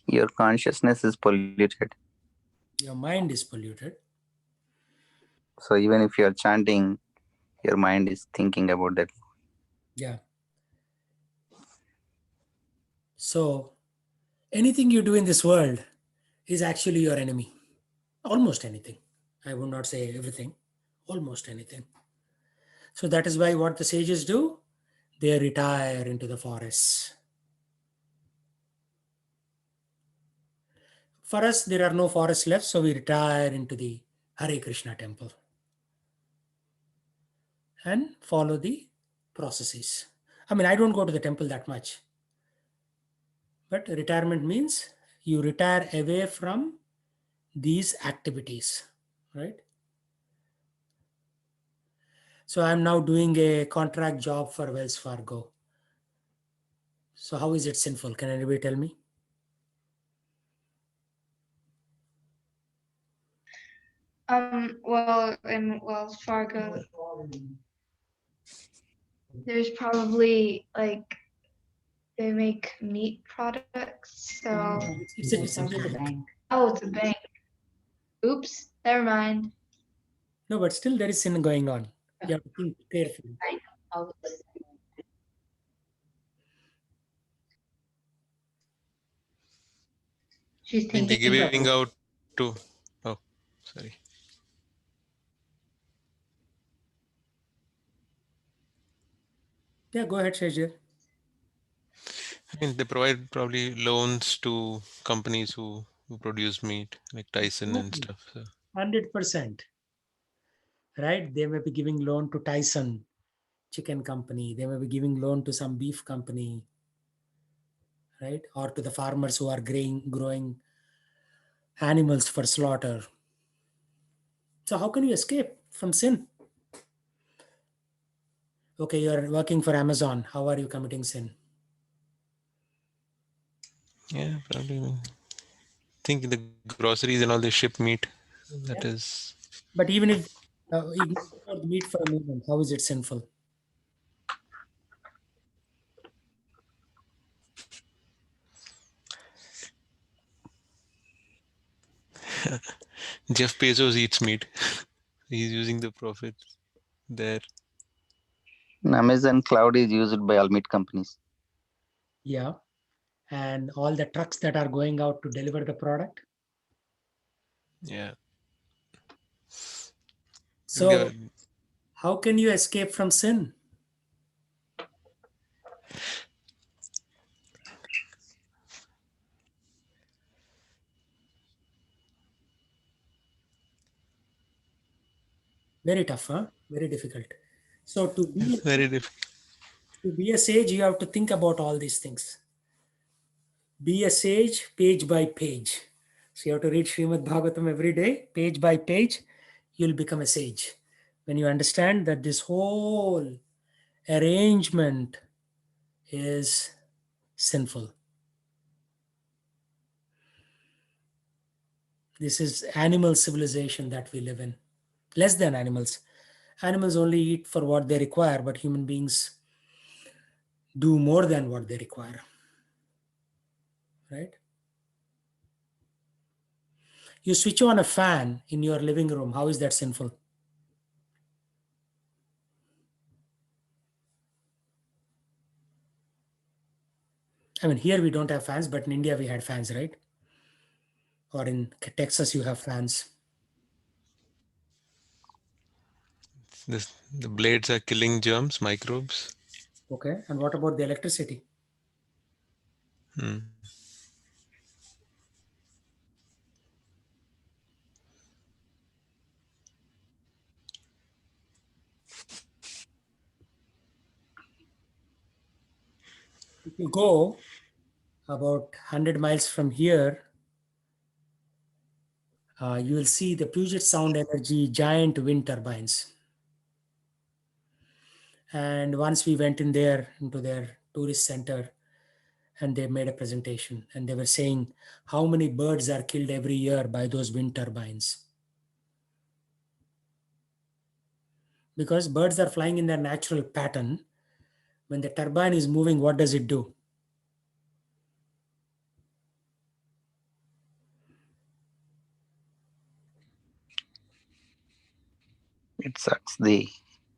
Your consciousness is polluted. Your mind is polluted. So even if you are chanting, your mind is thinking about that. Yeah. So anything you do in this world is actually your enemy. Almost anything. I would not say everything. Almost anything. So that is why what the sages do, they retire into the forests. For us, there are no forests left, so we retire into the Hare Krishna temple and follow the processes. I mean, I don't go to the temple that much, but retirement means you retire away from these activities, right? So I'm now doing a contract job for Wells Fargo. So how is it sinful? Can anybody tell me? Well, in Wells Fargo, there's probably like they make meat products. So It's a That's the bank. bank. oh, it's a bank. Oops, never mind. No, but still there is sin going on. You have to think carefully. How is it? She's I mean, they're thinking giving of out to. Oh, sorry. Yeah, go ahead, Shajir. I mean, they provide probably loans to companies who produce meat, like Tyson and stuff. So 100%. Right? They may be giving loan to Tyson chicken company. They may be giving loan to some beef company, right? Or to the farmers who are growing animals for slaughter. So how can you escape from sin? Okay, you're working for Amazon. How are you committing sin? yeah, probably. I mean, think the groceries and all they ship meat. That Yeah. is. But even if ignore the meat for a moment, how is it sinful? Jeff Bezos eats meat. He's using the profits there. Amazon cloud is used by all meat companies. Yeah. And all the trucks that are going out to deliver the product. Yeah. So how can you escape from sin? Very tough, huh? Very difficult. So It's very difficult. to be a sage, you have to think about all these things. Be a sage page by page. So you have to read Srimad Bhagavatam every day, page by page. You'll become a sage. When you understand that this whole arrangement is sinful. This is animal civilization that we live in. Less than animals. Animals only eat for what they require, but human beings do more than what they require. Right? You switch on a fan in your living room. How is that sinful? I mean, here we don't have fans, but in India we had fans, right? Or in Texas you have fans. The blades are killing germs, microbes. Okay. And what about the electricity? Hmm. If you go about 100 miles from here, you will see the Puget Sound Energy giant wind turbines. And once we went in there into their tourist center, and they made a presentation, and they were saying how many birds are killed every year by those wind turbines. Because birds are flying in their natural pattern. When the turbine is moving, what does it do? It sucks the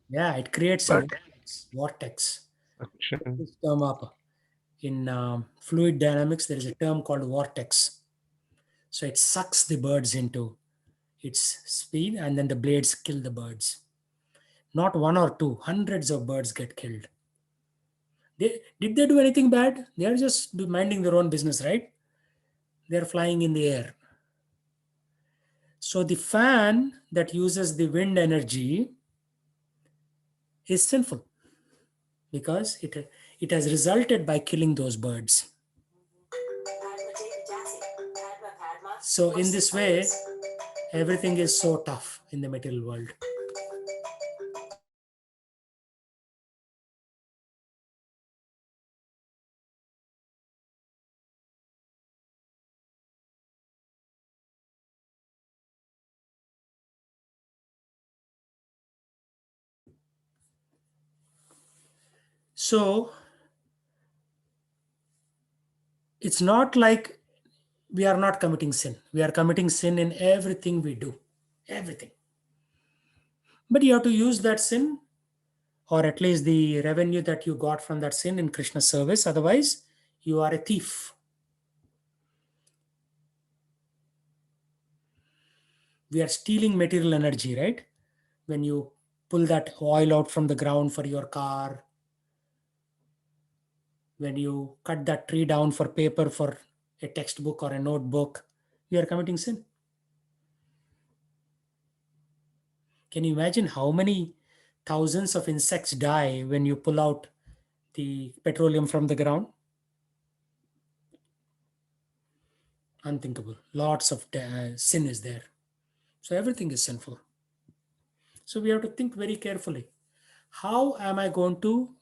Yeah, it creates a but vortex. Suction. This term up. In fluid dynamics, there is a term called vortex. So it sucks the birds into its speed, and then the blades kill the birds. Not one or two, hundreds of birds get killed. Did they do anything bad? They are just minding their own business, right? They're flying in the air. So the fan that uses the wind energy is sinful because it has resulted by killing those birds. So in this way, everything is so tough in the material world. So it's not like we are not committing sin. We are committing sin in everything we do, everything. But you have to use that sin, or at least the revenue that you got from that sin, in Krishna's service. Otherwise, you are a thief. We are stealing material energy, right? When you pull that oil out from the ground for your car, when you cut that tree down for paper for a textbook or a notebook, you are committing sin. Can you imagine how many thousands of insects die when you pull out the petroleum from the ground? Unthinkable. Lots of sin is there. So everything is sinful. So we have to think very carefully. How am I going to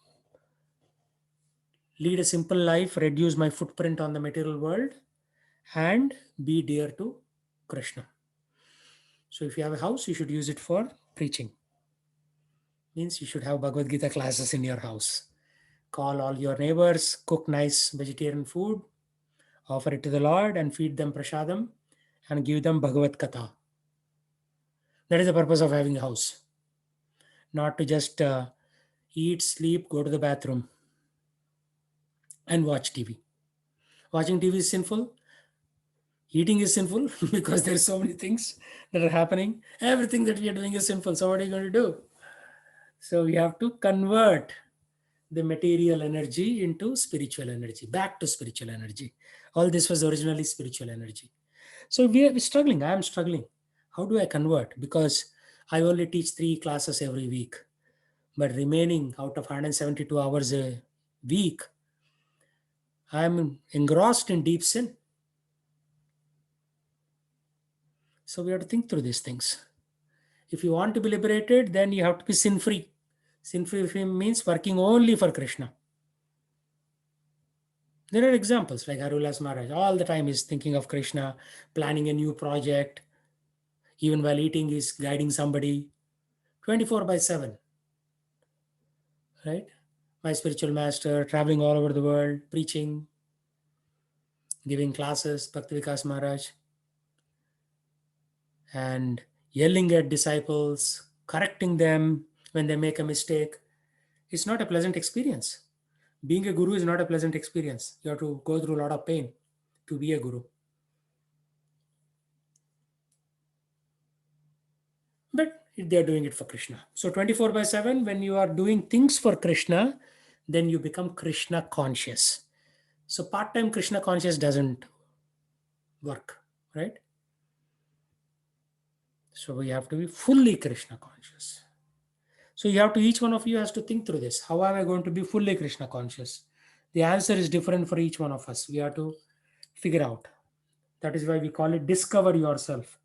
lead a simple life, reduce my footprint on the material world, and be dear to Krishna? So if you have a house, you should use it for preaching. Means you should have Bhagavad Gita classes in your house. Call all your neighbors, cook nice vegetarian food, offer it to the Lord, and feed them prasadam, and give them Bhagavad Katha. That is the purpose of having a house. Not to just eat, sleep, go to the bathroom, and watch TV. Watching TV is sinful. Eating is sinful because there are so many things that are happening. Everything that we are doing is sinful. So what are you going to do? So we have to convert the material energy into spiritual energy, back to spiritual energy. All this was originally spiritual energy. So we are struggling. I am struggling. How do I convert? Because I only teach 3 classes every week. But remaining out of 172 hours a week, I am engrossed in deep sin. So we have to think through these things. If you want to be liberated, then you have to be sin free. Sin free means working only for Krishna. There are examples like Harulas Maharaj. All the time he's thinking of Krishna, planning a new project. Even while eating, he's guiding somebody 24/7. Right? My spiritual master, traveling all over the world, preaching, giving classes, Bhakti Vikas Maharaj, and yelling at disciples, correcting them when they make a mistake. It's not a pleasant experience Being a guru is not a pleasant experience. You have to go through a lot of pain to be a guru. But they're doing it for Krishna. So 24/7, when you are doing things for Krishna, then you become Krishna conscious. So part-time Krishna conscious doesn't work, right? So we have to be fully Krishna conscious. So you have to, each one of you has to think through this. How am I going to be fully Krishna conscious? The answer is different for each one of us. We have to figure out. That is why we call it discover yourself.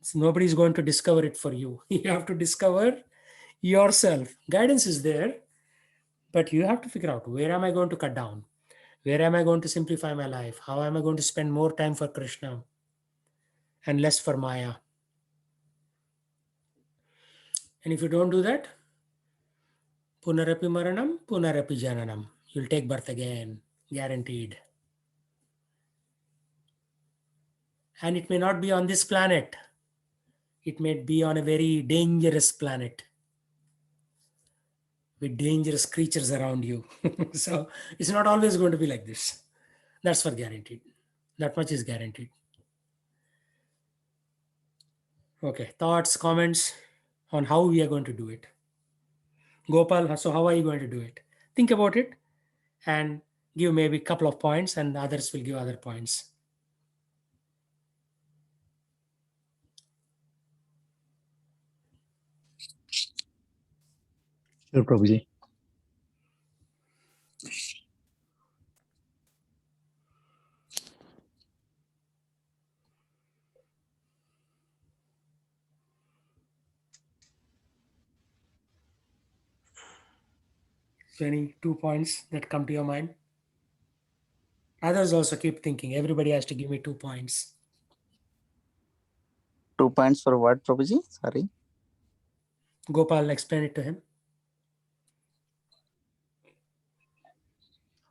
So nobody is going to discover it for you. You have to discover yourself. Guidance is there, but you have to figure out, where am I going to cut down? Where am I going to simplify my life? How am I going to spend more time for Krishna and less for Maya? And if you don't do that, punarapi maranam, punarapi jananam. You'll take birth again, guaranteed. And it may not be on this planet. It may be on a very dangerous planet with dangerous creatures around you. So it's not always going to be like this. That's for guaranteed. That much is guaranteed. Okay, thoughts, comments on how we are going to do it. Gopal, so how are you going to do it? Think about it and give maybe a couple of points, and others will give other points. Sure, Prabhuji. So any 2 points that come to your mind? Others also keep thinking. Everybody has to give me 2 points. 2 points for what, Prabhuji? Sorry. Gopal, explain it to him.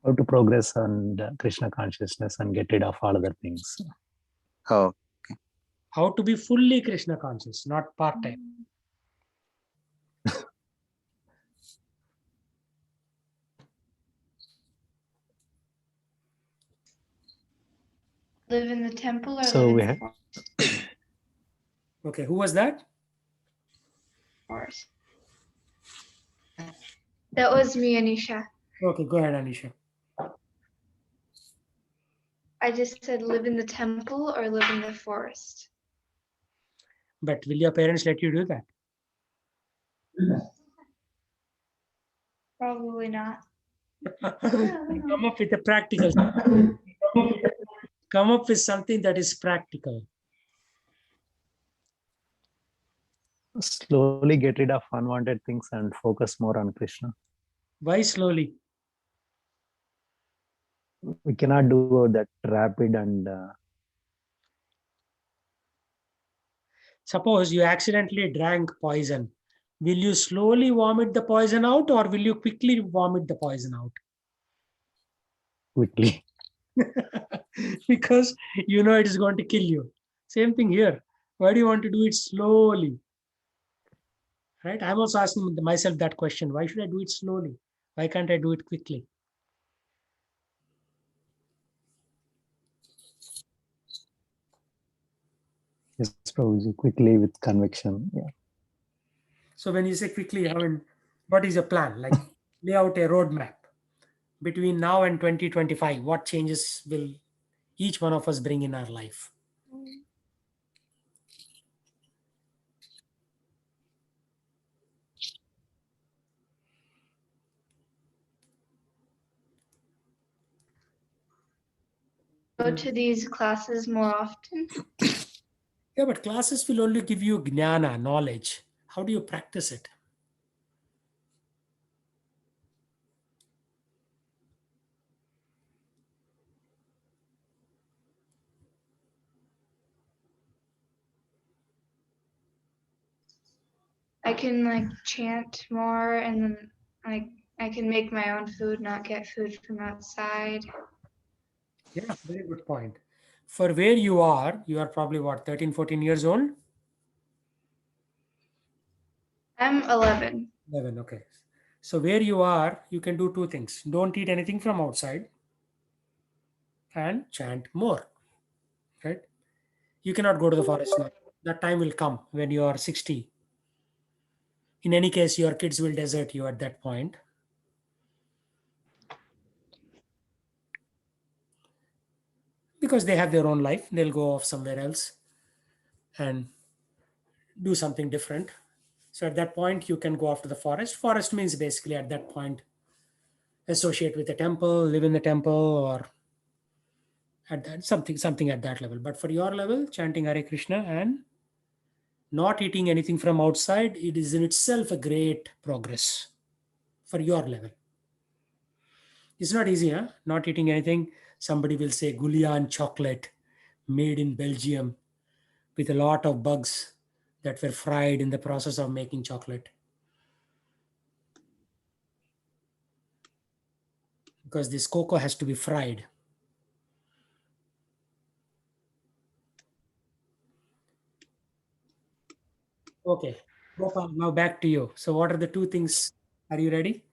How to progress on the Krishna consciousness and get rid of all other things. Oh, How to be fully Krishna conscious, not part-time. Live in the temple or So live we in the have Okay, who was that? forest? That was me, Anisha. Okay, go ahead, Anisha. I just said live in the temple or live in the forest. But will your parents let you do that? Probably not. Come up with a practical. Come up with something that is practical. slowly get rid of unwanted things and focus more on Krishna. Why slowly? We cannot do that rapid and Suppose you accidentally drank poison. Will you slowly vomit the poison out, or will you quickly vomit the poison out? quickly. Because you know it is going to kill you. Same thing here. Why do you want to do it slowly? Right? I'm also asking myself that question. Why should I do it slowly? Why can't I do it quickly? Yes, Prabhuji, quickly with conviction. Yeah. So when you say quickly, I mean, what is your plan? Like lay out a roadmap between now and 2025. What changes will each one of us bring in our life? Go to these classes more often. Yeah, but classes will only give you gnana, knowledge. How do you practice it? I can like chant more, and then like I can make my own food, not get food from outside. Yeah, very good point. For where you are probably what, 13, 14 years old? I'm 11. 11, okay. So where you are, you can do two things. Don't eat anything from outside and chant more, right? You cannot go to the forest now. That time will come when you are 60. In any case, your kids will desert you at that point. Because they have their own life. They'll go off somewhere else and do something different. So at that point, you can go off to the forest. Forest means basically at that point, associate with a temple, live in the temple, or at that something at that level. But for your level, chanting Hare Krishna and not eating anything from outside, it is in itself a great progress for your level. It's not easy, huh? Not eating anything. Somebody will say Goulian chocolate made in Belgium with a lot of bugs that were fried in the process of making chocolate. Because this cocoa has to be fried. Okay, Gopal, now back to you. So what are the two things? Are you ready?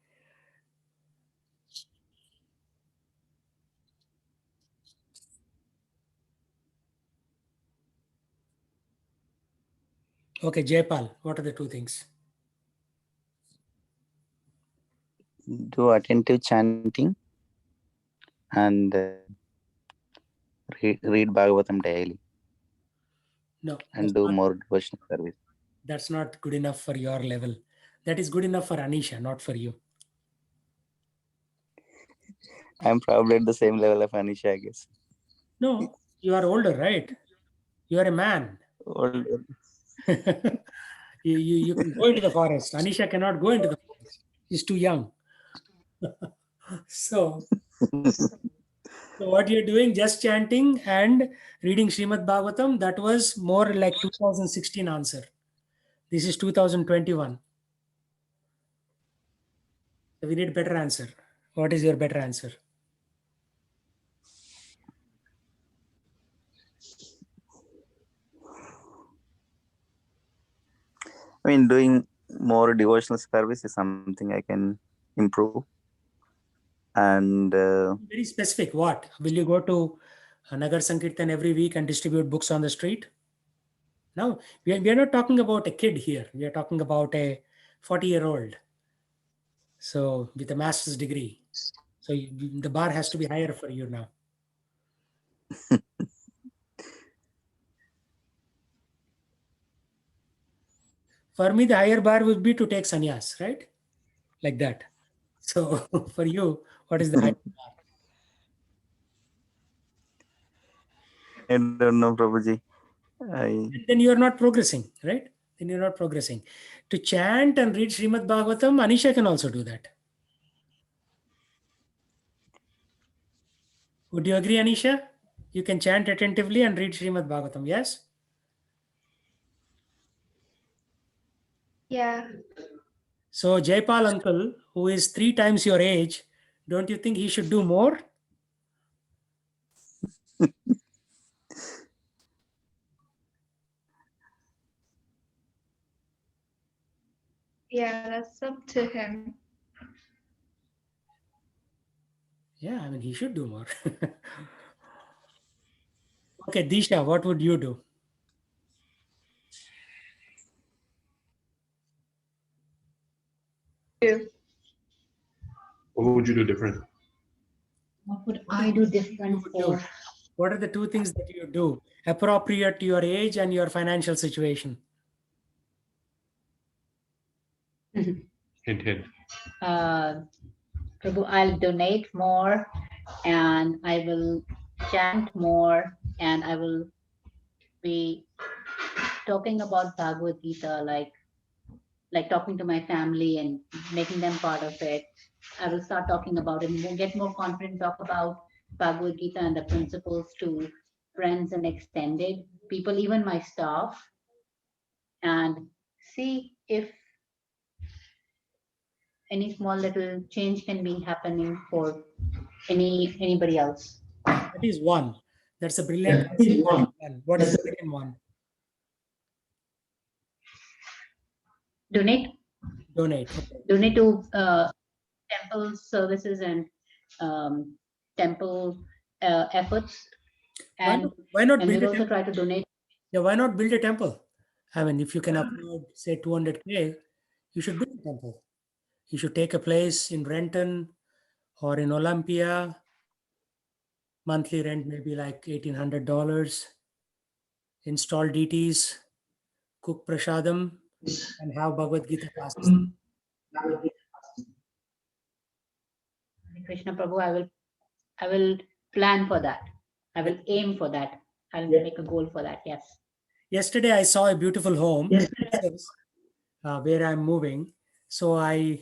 Okay, Jaypal, what are the two things? Do attentive chanting and read Bhagavatam daily No, and do more devotional service. that's not good enough for your level. That is good enough for Anisha, not for you. I'm probably at the same level of Anisha, I guess. No, you are older, right? You are a man. Older. You can go into the forest. Anisha cannot go into the forest. She's too young. So what you're doing, just chanting and reading Srimad Bhagavatam, that was more like 2016 answer. This is 2021. So we need better answer. What is your better answer? I mean, doing more devotional service is something I can improve. And Very specific. What? Will you go to Nagar Sankirtan every week and distribute books on the street? No, we are not talking about a kid here. We are talking about a 40-year-old. So with a master's degree. So the bar has to be higher for you now. For me, the higher bar would be to take sannyas, right? Like that. So for you, what is the higher bar? I don't know, Prabhuji. Then you are not progressing, right? Then you're not progressing. To chant and read Srimad Bhagavatam, Anisha can also do that. Would you agree, Anisha? You can chant attentively and read Srimad Bhagavatam, yes? Yeah. So Jaipal uncle, who is 3 times your age, don't you think he should do more? Yeah, that's up to him. Yeah, I mean, he should do more. Okay, Disha, what would you do? What would you do different? What would I do different for? What are the two things that you do appropriate to your age and your financial situation? Hint, hint. Prabhu, I'll donate more and I will chant more and I will be talking about Bhagavad Gita, like talking to my family and making them part of it. I will start talking about it and get more confident, talk about Bhagavad Gita and the principles to friends and extended people, even my staff, and see if any small little change can be happening for anybody else. That is one. That's a brilliant answer. And what is the second one? Donate. Donate. Okay. donate to temple services and temple efforts, and Why not and build we'll a also temple? try to donate. Yeah, why not build a temple? I mean, if you can afford, say, 200K, you should build a temple. You should take a place in Renton or in Olympia. Monthly rent maybe like $1,800. Install DTs, cook prasadam, and have Bhagavad Gita classes. Krishna Prabhu, I will plan for that. I will aim for that. I'll make a goal for that. Yes. Yesterday, I saw a beautiful home where I'm moving. So I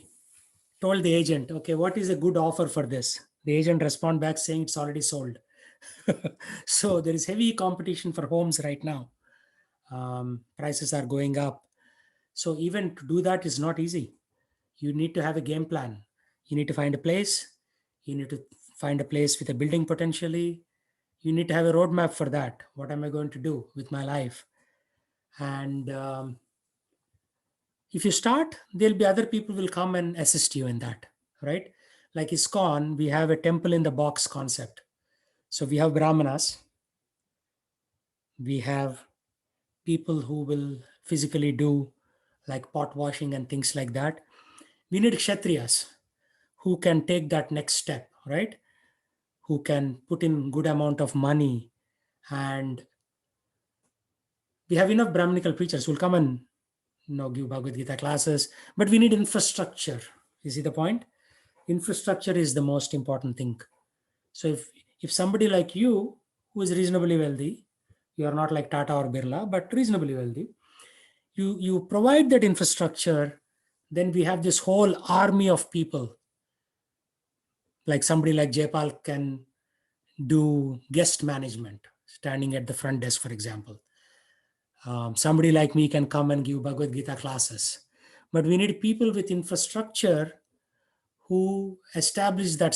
told the agent, okay, what is a good offer for this? The agent respond back saying it's already sold. So there is heavy competition for homes right now. Prices are going up. So even to do that is not easy. You need to have a game plan. You need to find a place. You need to find a place with a building potentially. You need to have a roadmap for that. What am I going to do with my life? And if you start, there'll be other people will come and assist you in that, right? Like ISKCON, we have a temple in the box concept. So we have Brahmanas, we have people who will physically do like pot washing and things like that. We need Kshatriyas who can take that next step, right? Who can put in good amount of money, and we have enough Brahminical preachers who will come and give Bhagavad Gita classes, but we need infrastructure. You see the point? Infrastructure is the most important thing. So if somebody like you who is reasonably wealthy, you are not like Tata or Birla, but reasonably wealthy, you provide that infrastructure, then we have this whole army of people. Like somebody like Jaypal can do guest management, standing at the front desk, for example. Somebody like me can come and give Bhagavad Gita classes. But we need people with infrastructure who establish that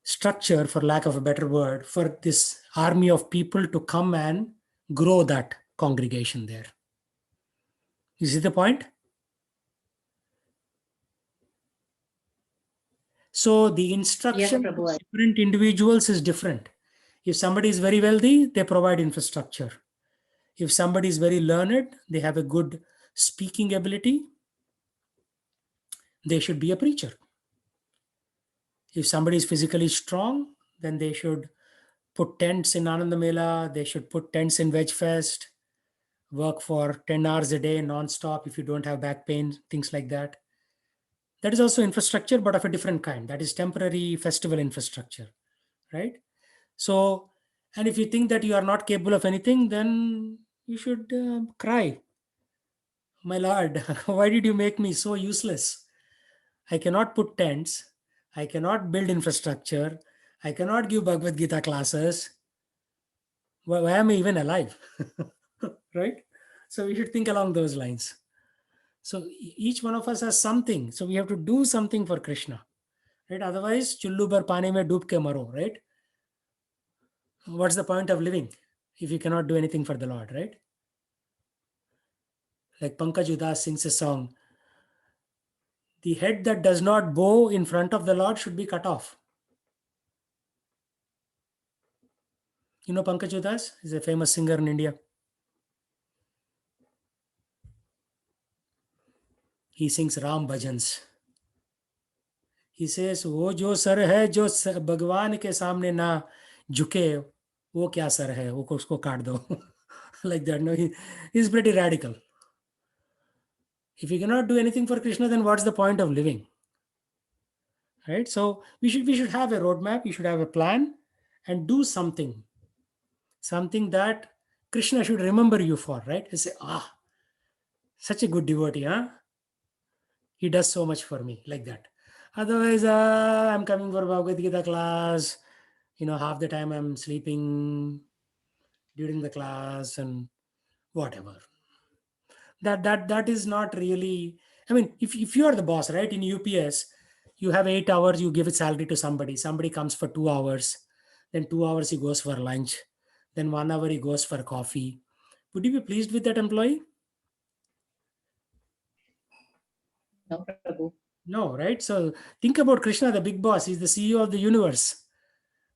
structure, for lack of a better word, for this army of people to come and grow that congregation there. You see the point? So the instruction to Prabhu. different individuals is different. If somebody is very wealthy, they provide infrastructure. If somebody is very learned, they have a good speaking ability, they should be a preacher. If somebody is physically strong, then they should put tents in Ananda Mela, they should put tents in Veg Fest, work for 10 hours a day non-stop if you don't have back pain, things like that. That is also infrastructure, but of a different kind. That is temporary festival infrastructure, right? So, and if you think that you are not capable of anything, then you should cry. My Lord, why did you make me so useless? I cannot put tents. I cannot build infrastructure. I cannot give Bhagavad Gita classes. Why am I even alive? Right? So we should think along those lines. So each one of us has something. So we have to do something for Krishna. Right? Otherwise, chullu bar pani mein doob ke maro, right? What's the point of living if you cannot do anything for the Lord, right? Like Pankaj Udas sings a song, the head that does not bow in front of the Lord should be cut off. You know Pankaj Udas is a famous singer in India. He sings Ram bhajans. He says, वो जो sir है जो भगवान के सामने ना झुके वो क्या सर है वो उसको काट दो. Like that. No, he's pretty radical. If you cannot do anything for Krishna, then what's the point of living? Right? So we should have a roadmap, we should have a plan and do something that Krishna should remember you for, right? You say, such a good devotee, huh? He does so much for me, like that. Otherwise, I'm coming for Bhagavad Gita class. Half the time I'm sleeping during the class and whatever. That is not really. I mean, if you are the boss, right? In UPS, you have 8 hours. You give a salary to somebody. Somebody comes for 2 hours. Then 2 hours he goes for lunch. Then 1 hour he goes for coffee. Would you be pleased with that employee? No, Prabhu. No, right? So think about Krishna, the big boss. He's the CEO of the universe.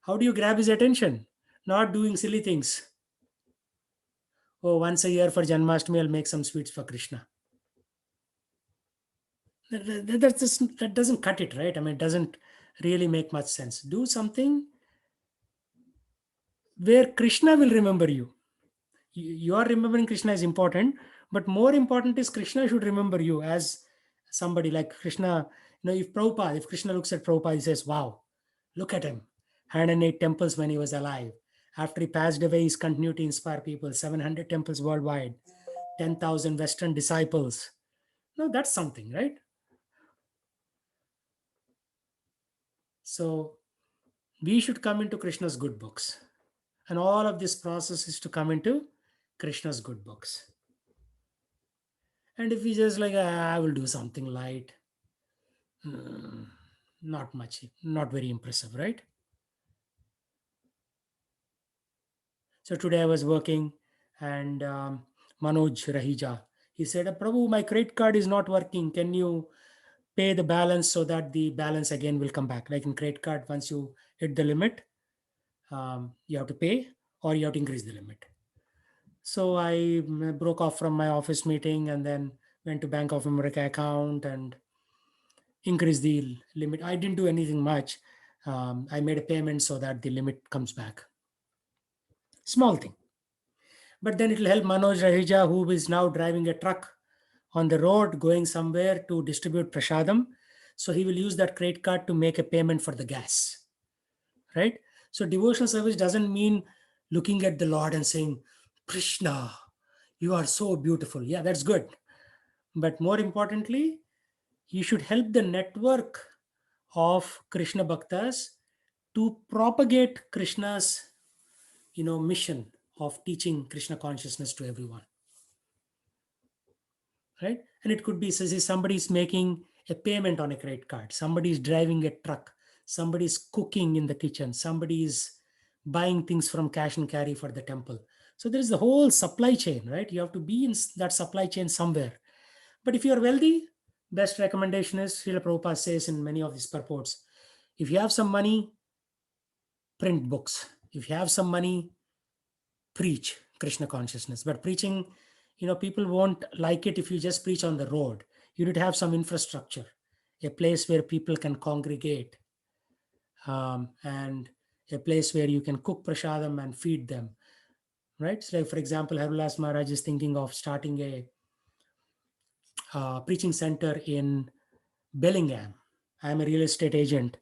How do you grab his attention? Not doing silly things. Oh, once a year for Janmashtami, I'll make some sweets for Krishna. That doesn't cut it, right? I mean, it doesn't really make much sense. Do something where Krishna will remember you. You are remembering Krishna is important, but more important is Krishna should remember you as somebody like Krishna. If Krishna looks at Prabhupada, he says, wow, look at him. 108 temples when he was alive. After he passed away, he's continued to inspire people. 700 temples worldwide, 10,000 Western disciples. No, that's something, right? So we should come into Krishna's good books. And all of this process is to come into Krishna's good books. And if we just like, I will do something light, not much, not very impressive, right? So today I was working and Manoj Rahija, he said, Prabhu, my credit card is not working. Can you pay the balance so that the balance again will come back? Like in credit card, once you hit the limit, you have to pay or you have to increase the limit. So I broke off from my office meeting and then went to Bank of America account and increased the limit. I didn't do anything much. I made a payment so that the limit comes back. Small thing. But then it will help Manoj Rahija, who is now driving a truck on the road going somewhere to distribute prasadam. So he will use that credit card to make a payment for the gas. Right? So devotional service doesn't mean looking at the Lord and saying, Krishna, you are so beautiful. Yeah, that's good. But more importantly, you should help the network of Krishna Bhaktas to propagate Krishna's mission of teaching Krishna consciousness to everyone. Right? And it could be, say somebody is making a payment on a credit card, somebody is driving a truck, somebody is cooking in the kitchen, somebody is buying things from cash and carry for the temple. So there is the whole supply chain, right? You have to be in that supply chain somewhere. But if you are wealthy, best recommendation is, Srila Prabhupada says in many of his purports, if you have some money, print books. If you have some money, preach Krishna consciousness. But preaching, people won't like it if you just preach on the road. You need to have some infrastructure, a place where people can congregate, and a place where you can cook prasadam and feed them. Right? So, like for example, Harulas Maharaj is thinking of starting a preaching center in Bellingham. I'm a real estate agent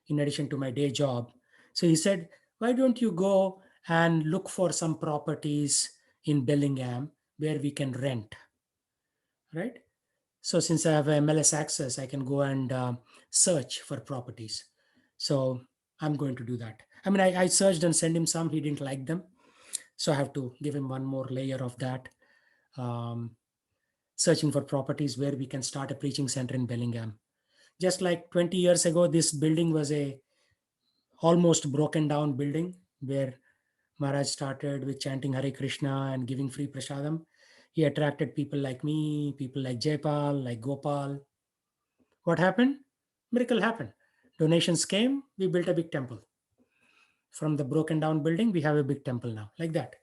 in addition to my day job. So he said, why don't you go and look for some properties in Bellingham where we can rent, right? So since I have MLS access, I can go and search for properties. So I'm going to do that. I mean, I searched and sent him some. He didn't like them. So I have to give him one more layer of that. Searching for properties where we can start a preaching center in Bellingham. Just like 20 years ago, this building was a almost broken down building where Maharaj started with chanting Hare Krishna and giving free prasadam. He attracted people like me, people like Jaipal, like Gopal. What happened? Miracle happened. Donations came, we built a big temple. From the broken down building, we have a big temple now, like that.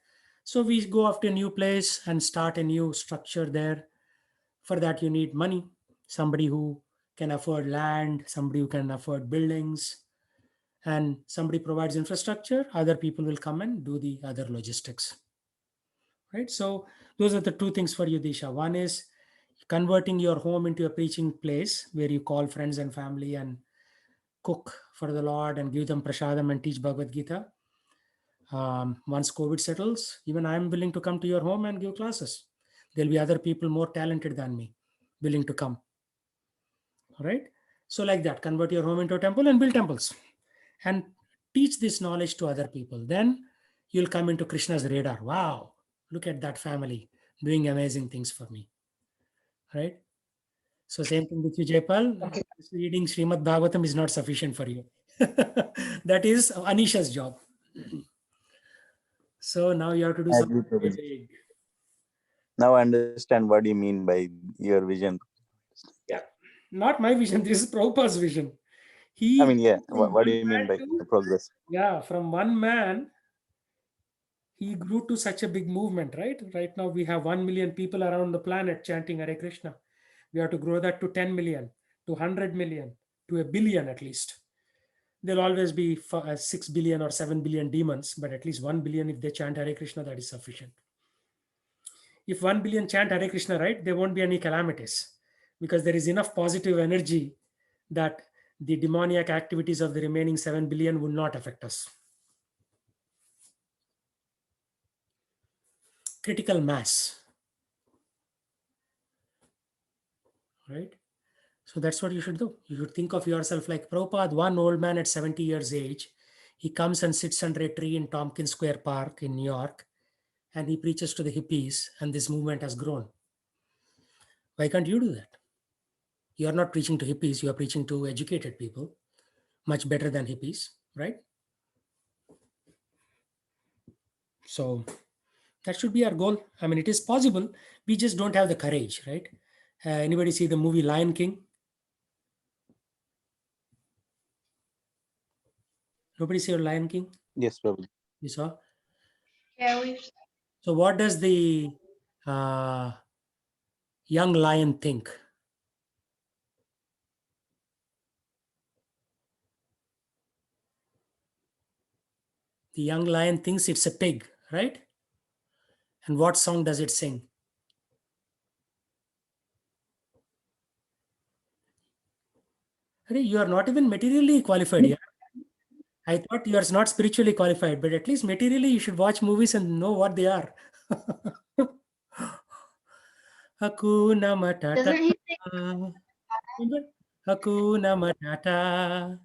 So we go after a new place and start a new structure there. For that, you need money. Somebody who can afford land, somebody who can afford buildings, and somebody provides infrastructure, other people will come and do the other logistics. Right? So those are the two things for you, Disha. One is converting your home into a preaching place where you call friends and family and cook for the Lord and give them prasadam and teach Bhagavad Gita. Once COVID settles, even I'm willing to come to your home and give classes. There'll be other people more talented than me willing to come. All right. So like that, convert your home into a temple and build temples and teach this knowledge to other people. Then you'll come into Krishna's radar. Wow, look at that family doing amazing things for me. Right? So same thing with you, Jaipal. Okay. Reading Srimad Bhagavatam is not sufficient for you. That is Anisha's job. So now you have to do I agree, something Prabhuji. big. Now I understand what you mean by your vision. Yeah. Not my vision. This is Prabhupada's vision. He I mean, yeah. from What do one you mean man by to, progress? yeah, from one man, he grew to such a big movement, right? Right now we have 1 million people around the planet chanting Hare Krishna. We have to grow that to 10 million, to 100 million, to a billion at least. There'll always be 6 billion or 7 billion demons, but at least 1 billion, if they chant Hare Krishna, that is sufficient. If 1 billion chant Hare Krishna, right, there won't be any calamities because there is enough positive energy that the demoniac activities of the remaining 7 billion will not affect us. Critical mass, right? So that's what you should do. You should think of yourself like Prabhupada, one old man at 70 years age. He comes and sits under a tree in Tompkins Square Park in New York, and he preaches to the hippies, and this movement has grown. Why can't you do that? You are not preaching to hippies, you are preaching to educated people, much better than hippies, right? So that should be our goal. I mean, it is possible. We just don't have the courage, right? Anybody see the movie Lion King? Nobody see Lion King? Yes, Prabhuji. You saw? Yeah, we So what does the uh, young lion think? The young lion thinks it's a pig, right? And what song does it sing? Hey, you are not even materially qualified. Yeah? I thought you are not spiritually qualified, but at least materially you should watch movies and know what they are. Hakuna Matata. Doesn't he say Remember? Hakuna Matata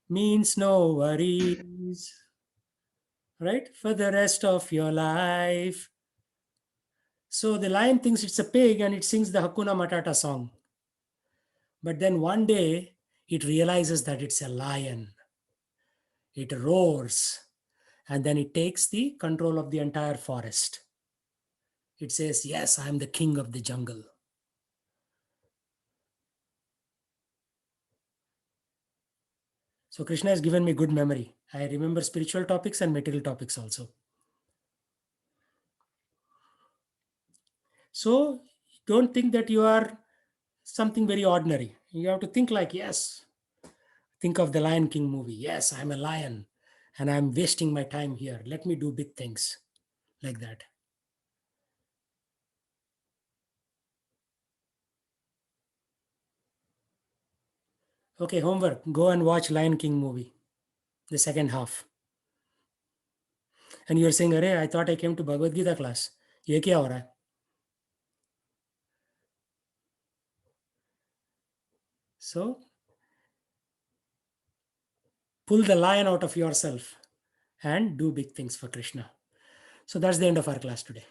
means no worries, right? For the rest of your life. So the lion thinks it's a pig and it sings the Hakuna Matata song. But then one day it realizes that it's a lion. It roars and then it takes the control of the entire forest. It says, yes, I am the king of the jungle. So Krishna has given me good memory. I remember spiritual topics and material topics also. So don't think that you are something very ordinary. You have to think like, yes, think of the Lion King movie. Yes, I'm a lion and I'm wasting my time here. Let me do big things like that. Okay, homework. Go and watch Lion King movie, the second half. And you're saying, Arey, I thought I came to Bhagavad Gita class. ये क्या हो रहा है? So pull the lion out of yourself and do big things for Krishna. So that's the end of our class today.